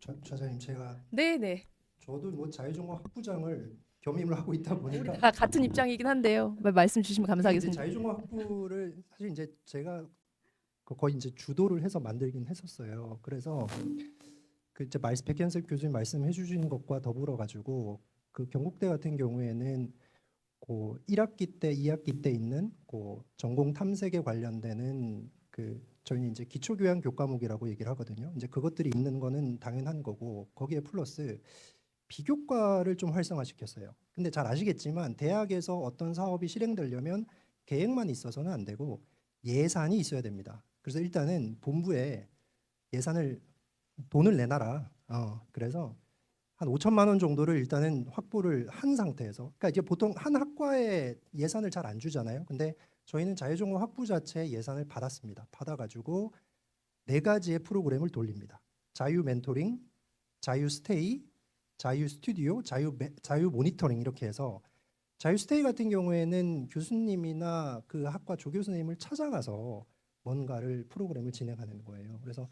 저자님 제가 네네. 저도 뭐 자유전공 학부장을 겸임을 하고 있다 보니까 다 같은 입장이긴 한데요. 말씀 주시면 이제 감사하겠습니다. 자유전공 학부를 사실 이제 제가 거의 이제 주도를 해서 만들긴 했었어요. 그래서 그 이제 백현석 교수님 말씀해 주신 것과 더불어 가지고 그 경북대 같은 경우에는 그 1학기 때, 2학기 때 있는 그 전공 탐색에 관련되는 그 저희는 이제 기초교양 교과목이라고 얘기를 하거든요. 이제 그것들이 있는 거는 당연한 거고, 거기에 플러스 비교과를 좀 활성화시켰어요. 근데 잘 아시겠지만 대학에서 어떤 사업이 실행되려면 계획만 있어서는 안 되고 예산이 있어야 됩니다. 그래서 일단은 본부에 돈을 내놔라. 그래서 한 5천만 원 정도를 일단은 확보를 한 상태에서, 그러니까 이제 보통 한 학과에 예산을 잘 안 주잖아요. 근데 저희는 자유전공 학부 자체 예산을 받았습니다. 받아가지고 4가지의 프로그램을 돌립니다. 자유 멘토링, 자유 스테이, 자유 스튜디오, 자유 모니터링, 이렇게 해서 자유 스테이 같은 경우에는 교수님이나 그 학과 조교수님을 찾아가서 뭔가를 프로그램을 진행하는 거예요. 그래서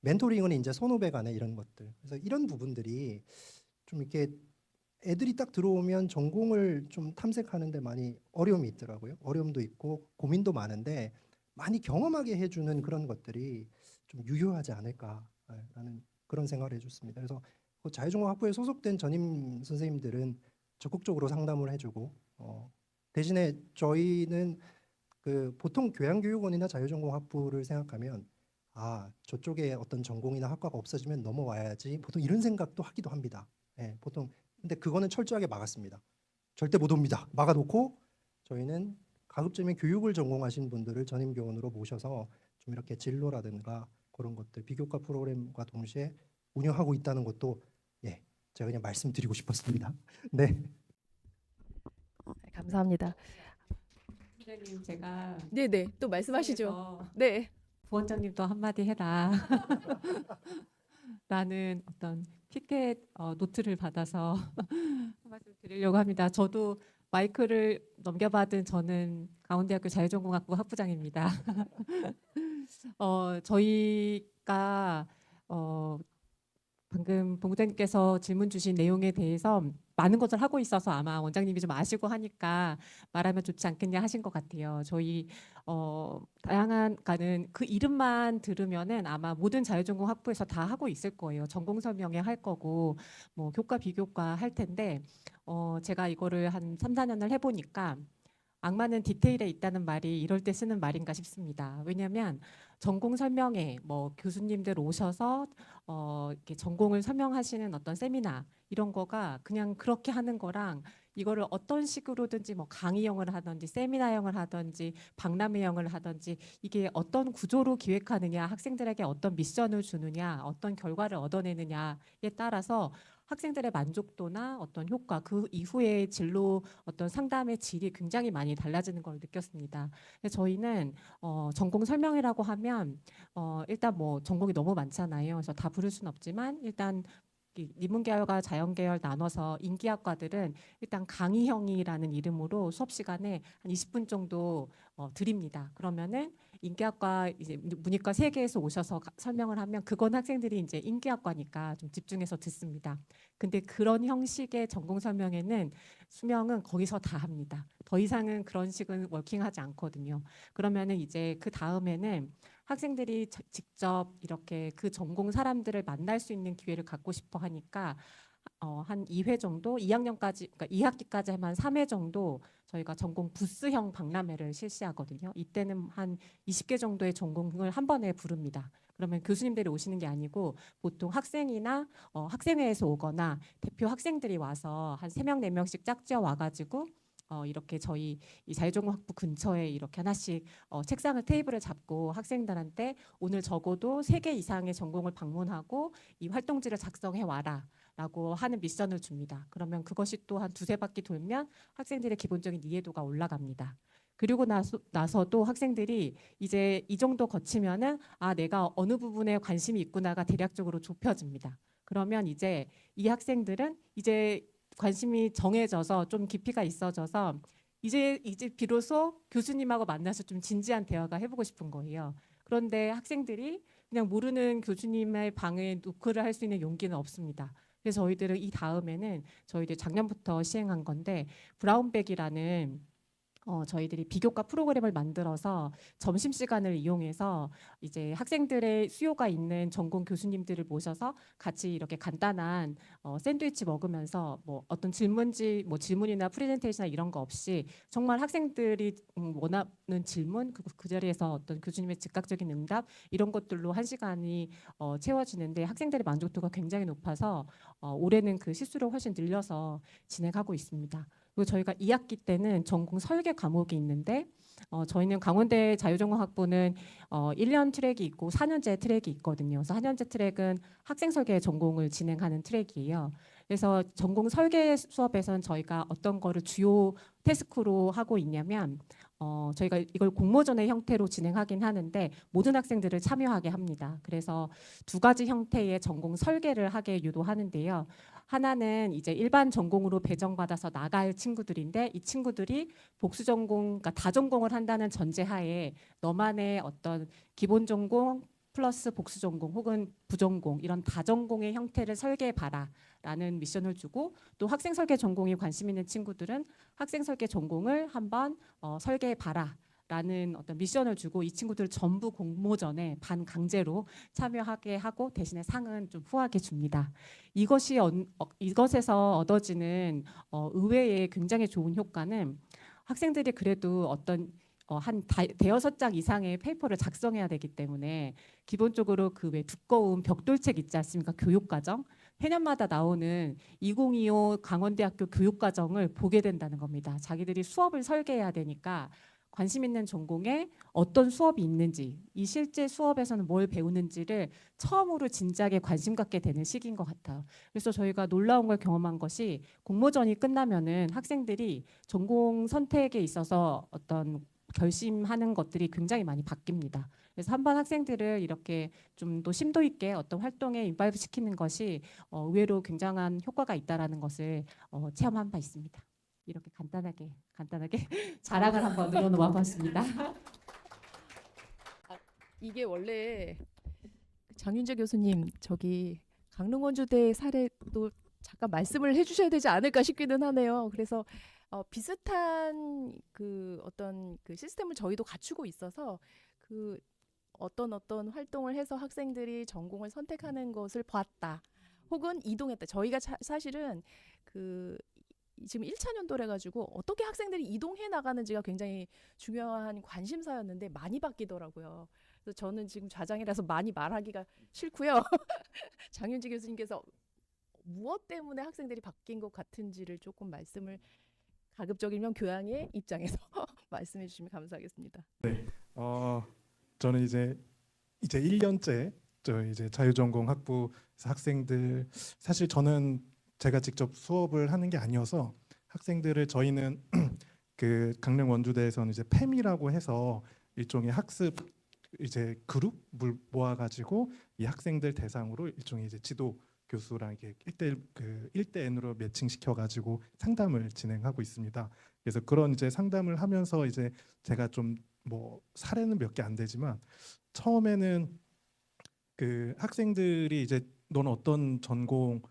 멘토링은 이제 선후배 간의 이런 것들. 그래서 이런 부분들이 좀 이렇게 애들이 딱 들어오면 전공을 좀 탐색하는데 많이 어려움이 있더라고요. 어려움도 있고 고민도 많은데 많이 경험하게 해주는 그런 것들이 좀 유효하지 않을까라는 그런 생각을 해줬습니다. 그래서 그 자유전공 학부에 소속된 전임 선생님들은 적극적으로 상담을 해주고, 대신에 저희는 그 보통 교양교육원이나 자유전공 학부를 생각하면 저쪽에 어떤 전공이나 학과가 없어지면 넘어와야지, 보통 이런 생각도 하기도 합니다. 보통. 근데 그거는 철저하게 막았습니다. 절대 못 옵니다. 막아놓고 저희는 가급적이면 교육을 전공하신 분들을 전임교원으로 모셔서 좀 이렇게 진로라든가 그런 것들 비교과 프로그램과 동시에 운영하고 있다는 것도 제가 그냥 말씀드리고 싶었습니다. 네. 감사합니다. 선생님, 제가 네네. 또 말씀하시죠. 네. 부원장님도 한마디 해라. 라는 어떤 피켓 노트를 받아서 한 말씀 드리려고 합니다. 저도 마이크를 넘겨받은 저는 강원대학교 자유전공학부 학부장입니다. 저희가 방금 본부장님께서 질문 주신 내용에 대해서 많은 것을 하고 있어서 아마 원장님이 좀 아시고 하니까 말하면 좋지 않겠냐 하신 것 같아요. 저희 다양한 그 이름만 들으면은 아마 모든 자유전공 학부에서 다 하고 있을 거예요. 전공 설명회 할 거고 뭐 교과 비교과 할 텐데 제가 이거를 한 3, 4년을 해보니까 악마는 디테일에 있다는 말이 이럴 때 쓰는 말인가 싶습니다. 왜냐하면 전공 설명회, 뭐 교수님들 오셔서 이렇게 전공을 설명하시는 어떤 세미나 이런 거가 그냥 그렇게 하는 거랑 이거를 어떤 식으로든지 뭐 강의형을 하든지 세미나형을 하든지 박람회형을 하든지 이게 어떤 구조로 기획하느냐, 학생들에게 어떤 미션을 주느냐, 어떤 결과를 얻어내느냐에 따라서 학생들의 만족도나 어떤 효과, 그 이후의 진로 어떤 상담의 질이 굉장히 많이 달라지는 걸 느꼈습니다. 저희는 전공 설명회라고 하면 일단 뭐 전공이 너무 많잖아요. 그래서 다 부를 수는 없지만 일단 인문계열과 자연계열 나눠서 인기학과들은 일단 강의형이라는 이름으로 수업 시간에 한 20분 정도 드립니다. 그러면은 인기학과 이제 문이과 3개에서 오셔서 설명을 하면 그건 학생들이 이제 인기학과니까 좀 집중해서 듣습니다. 근데 그런 형식의 전공 설명회는 수명은 거기서 다 합니다. 더 이상은 그런 식은 워킹하지 않거든요. 그러면은 이제 그 다음에는 학생들이 직접 이렇게 그 전공 사람들을 만날 수 있는 기회를 갖고 싶어 하니까 한 2회 정도, 2학년까지, 그러니까 2학기까지 한 3회 정도 저희가 전공 부스형 박람회를 실시하거든요. 이때는 한 20개 정도의 전공을 한 번에 부릅니다. 그러면 교수님들이 오시는 게 아니고 보통 학생이나 학생회에서 오거나 대표 학생들이 와서 한 3명, 4명씩 짝지어 와가지고 이렇게 저희 이 자유전공학부 근처에 이렇게 하나씩 책상을 테이블을 잡고 학생들한테 오늘 적어도 3개 이상의 전공을 방문하고 이 활동지를 작성해 와라 라고 하는 미션을 줍니다. 그러면 그것이 또 한 2-3바퀴 돌면 학생들의 기본적인 이해도가 올라갑니다. 그리고 나서도 학생들이 이제 이 정도 거치면은 아, 내가 어느 부분에 관심이 있구나가 대략적으로 좁혀집니다. 그러면 이제 이 학생들은 이제 관심이 정해져서 좀 깊이가 있어져서 이제 비로소 교수님하고 만나서 좀 진지한 대화가 해보고 싶은 거예요. 그런데 학생들이 그냥 모르는 교수님의 방에 노크를 할 수 있는 용기는 없습니다. 그래서 저희들은 이 다음에는 저희들 작년부터 시행한 건데 브라운백이라는 저희들이 비교과 프로그램을 만들어서 점심시간을 이용해서 이제 학생들의 수요가 있는 전공 교수님들을 모셔서 같이 이렇게 간단한 샌드위치 먹으면서 뭐 어떤 질문이나 프레젠테이션이나 이런 거 없이 정말 학생들이 원하는 질문 그 자리에서 어떤 교수님의 즉각적인 응답 이런 것들로 1시간이 채워지는데 학생들의 만족도가 굉장히 높아서 올해는 그 시수를 훨씬 늘려서 진행하고 있습니다. 그리고 저희가 2학기 때는 전공 설계 과목이 있는데 저희는 강원대 자유전공학부는 1년 트랙이 있고 4년제 트랙이 있거든요. 그래서 4년제 트랙은 학생 설계 전공을 진행하는 트랙이에요. 그래서 전공 설계 수업에서는 저희가 어떤 거를 주요 태스크로 하고 있냐면 저희가 이걸 공모전의 형태로 진행하긴 하는데 모든 학생들을 참여하게 합니다. 그래서 2가지 형태의 전공 설계를 하게 유도하는데요. 하나는 이제 일반 전공으로 배정받아서 나갈 친구들인데 이 친구들이 복수 전공, 그러니까 다전공을 한다는 전제하에 너만의 어떤 기본 전공 플러스 복수 전공 혹은 부전공 이런 다전공의 형태를 설계해 봐라라는 미션을 주고 또 학생 설계 전공이 관심 있는 친구들은 학생 설계 전공을 한번 설계해 봐라라는 어떤 미션을 주고 이 친구들 전부 공모전에 반강제로 참여하게 하고 대신에 상은 좀 후하게 줍니다. 이것에서 얻어지는 의외의 굉장히 좋은 효과는 학생들이 그래도 어떤 한 5장 이상의 페이퍼를 작성해야 되기 때문에 기본적으로 그 왜 두꺼운 벽돌책 있지 않습니까? 교육과정. 해년마다 나오는 2025 강원대학교 교육과정을 보게 된다는 겁니다. 자기들이 수업을 설계해야 되니까 관심 있는 전공에 어떤 수업이 있는지, 이 실제 수업에서는 뭘 배우는지를 처음으로 진지하게 관심 갖게 되는 시기인 것 같아요. 그래서 저희가 놀라운 걸 경험한 것이 공모전이 끝나면은 학생들이 전공 선택에 있어서 어떤 결심하는 것들이 굉장히 많이 바뀝니다. 그래서 한번 학생들을 이렇게 좀 더 심도 있게 어떤 활동에 인바이브 시키는 것이 의외로 굉장한 효과가 있다라는 것을 체험한 바 있습니다. 이렇게 간단하게 자랑을 한번 늘어놓아 봤습니다. 이게 원래 장윤재 교수님 저기 강릉원주대 사례도 잠깐 말씀을 해주셔야 되지 않을까 싶기는 하네요. 그래서 비슷한 그 어떤 그 시스템을 저희도 갖추고 있어서 그 어떤 활동을 해서 학생들이 전공을 선택하는 것을 봤다. 혹은 이동했다. 저희가 사실은 그 지금 1차 년도래 가지고 어떻게 학생들이 이동해 나가는지가 굉장히 중요한 관심사였는데 많이 바뀌더라고요. 그래서 저는 지금 좌장이라서 많이 말하기가 싫고요. 장윤지 교수님께서 무엇 때문에 학생들이 바뀐 것 같은지를 조금 말씀을 가급적이면 교양의 입장에서 말씀해 주시면 감사하겠습니다. 네, 저는 이제 1년째 저 이제 자유전공 학부 학생들 사실 저는 제가 직접 수업을 하는 게 아니어서 학생들을 저희는 그 강릉 원주대에서는 이제 팸이라고 해서 일종의 학습 이제 그룹을 모아가지고 이 학생들 대상으로 일종의 이제 지도 교수랑 이렇게 1대 N으로 매칭시켜가지고 상담을 진행하고 있습니다. 그래서 그런 이제 상담을 하면서 이제 제가 좀 뭐 사례는 몇 개 안 되지만 처음에는 그 학생들이 이제 넌 어떤 전공을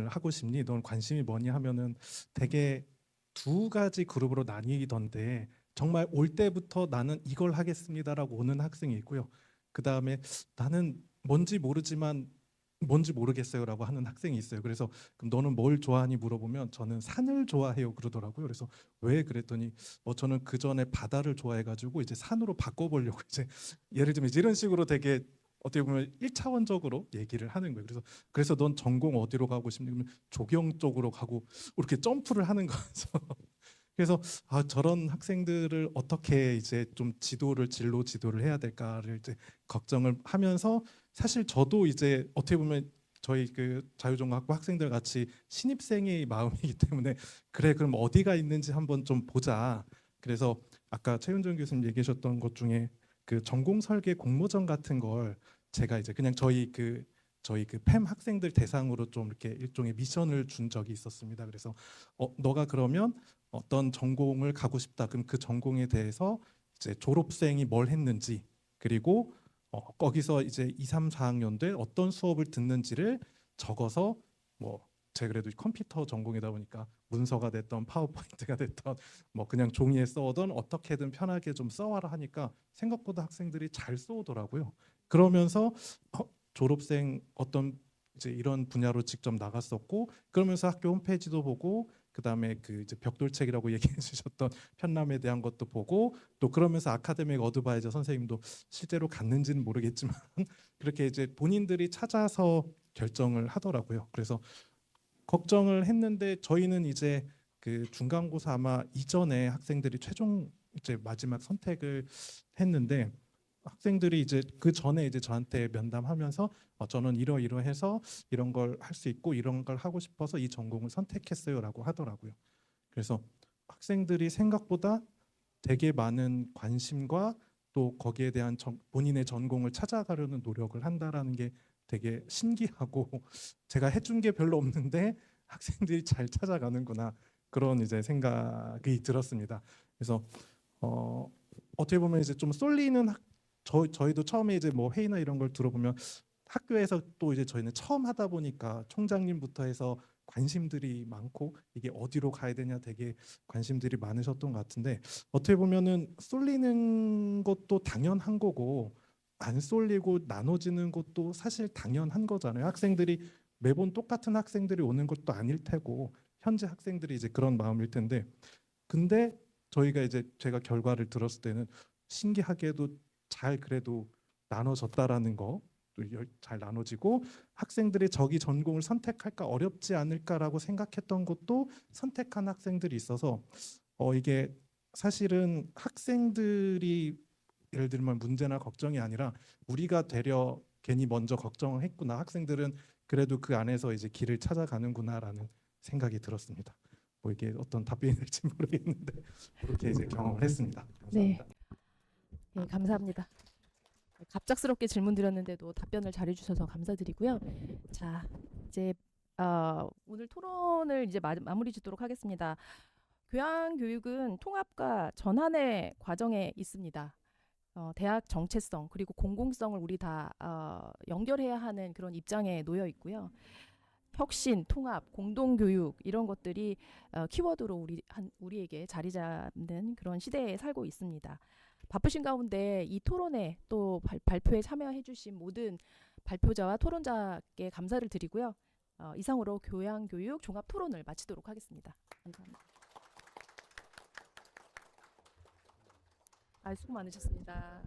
하고 싶니? 넌 관심이 뭐니? 하면은 되게 2가지 그룹으로 나뉘던데 정말 올 때부터 나는 이걸 하겠습니다라고 오는 학생이 있고요. 그 다음에 나는 뭔지 모르지만 뭔지 모르겠어요라고 하는 학생이 있어요. 그래서 그럼 너는 뭘 좋아하니 물어보면 저는 산을 좋아해요 그러더라고요. 그래서 왜 그랬더니 저는 그 전에 바다를 좋아해가지고 이제 산으로 바꿔보려고 이제 예를 들면 이제 이런 식으로 되게 어떻게 보면 1차원적으로 얘기를 하는 거예요. 그래서 넌 전공 어디로 가고 싶냐면 조경 쪽으로 가고 이렇게 점프를 하는 거죠. 그래서 저런 학생들을 어떻게 이제 좀 진로 지도를 해야 될까를 이제 걱정을 하면서 사실 저도 이제 어떻게 보면 저희 그 자유전공학부 학생들 같이 신입생의 마음이기 때문에 그래 그럼 어디가 있는지 한번 좀 보자. 그래서 아까 최윤정 교수님 얘기하셨던 것 중에 그 전공 설계 공모전 같은 걸 제가 이제 그냥 저희 그 팸 학생들 대상으로 좀 이렇게 일종의 미션을 준 적이 있었습니다. 그래서 너가 그러면 어떤 전공을 가고 싶다. 그럼 그 전공에 대해서 이제 졸업생이 뭘 했는지 그리고 거기서 이제 2, 3, 4학년들 어떤 수업을 듣는지를 적어서 제가 그래도 컴퓨터 전공이다 보니까 문서가 됐던 파워포인트가 됐던 그냥 종이에 써오던 어떻게든 편하게 좀 써와라 하니까 생각보다 학생들이 잘 써오더라고요. 그러면서 졸업생 어떤 이제 이런 분야로 직접 나갔었고 그러면서 학교 홈페이지도 보고 그다음에 그 이제 벽돌책이라고 얘기해 주셨던 편람에 대한 것도 보고 또 그러면서 아카데믹 어드바이저 선생님도 실제로 갔는지는 모르겠지만 그렇게 이제 본인들이 찾아서 결정을 하더라고요. 그래서 걱정을 했는데 저희는 이제 그 중간고사 아마 이전에 학생들이 최종 이제 마지막 선택을 했는데 학생들이 이제 그 전에 이제 저한테 면담하면서 저는 이러이러해서 이런 걸 할 수 있고 이런 걸 하고 싶어서 이 전공을 선택했어요라고 하더라고요. 그래서 학생들이 생각보다 되게 많은 관심과 또 거기에 대한 본인의 전공을 찾아가려는 노력을 한다라는 게 되게 신기하고 제가 해준 게 별로 없는데 학생들이 잘 찾아가는구나 그런 이제 생각이 들었습니다. 그래서 어떻게 보면 이제 좀 쏠리는 저희도 처음에 이제 회의나 이런 걸 들어보면 학교에서 또 이제 저희는 처음 하다 보니까 총장님부터 해서 관심들이 많고 이게 어디로 가야 되냐 되게 관심들이 많으셨던 것 같은데 어떻게 보면은 쏠리는 것도 당연한 거고 안 쏠리고 나눠지는 것도 사실 당연한 거잖아요. 학생들이 매번 똑같은 학생들이 오는 것도 아닐 테고 현재 학생들이 이제 그런 마음일 텐데 근데 저희가 이제 제가 결과를 들었을 때는 신기하게도 잘 그래도 나눠졌다라는 거 잘 나눠지고 학생들이 저기 전공을 선택할까 어렵지 않을까라고 생각했던 것도 선택한 학생들이 있어서 이게 사실은 학생들이 예를 들면 문제나 걱정이 아니라 우리가 되려 괜히 먼저 걱정을 했구나 학생들은 그래도 그 안에서 이제 길을 찾아가는구나라는 생각이 들었습니다. 이게 어떤 답변이 될지 모르겠는데 그렇게 이제 경험을 했습니다. 감사합니다. 네, 감사합니다. 갑작스럽게 질문 드렸는데도 답변을 잘해주셔서 감사드리고요. 자, 이제 오늘 토론을 이제 마무리 짓도록 하겠습니다. 교양교육은 통합과 전환의 과정에 있습니다. 대학 정체성 그리고 공공성을 우리 다 연결해야 하는 그런 입장에 놓여 있고요. 혁신, 통합, 공동교육 이런 것들이 키워드로 우리에게 자리 잡는 그런 시대에 살고 있습니다. 바쁘신 가운데 이 토론에 또 발표에 참여해 주신 모든 발표자와 토론자께 감사를 드리고요. 이상으로 교양교육 종합토론을 마치도록 하겠습니다. 감사합니다. 수고 많으셨습니다.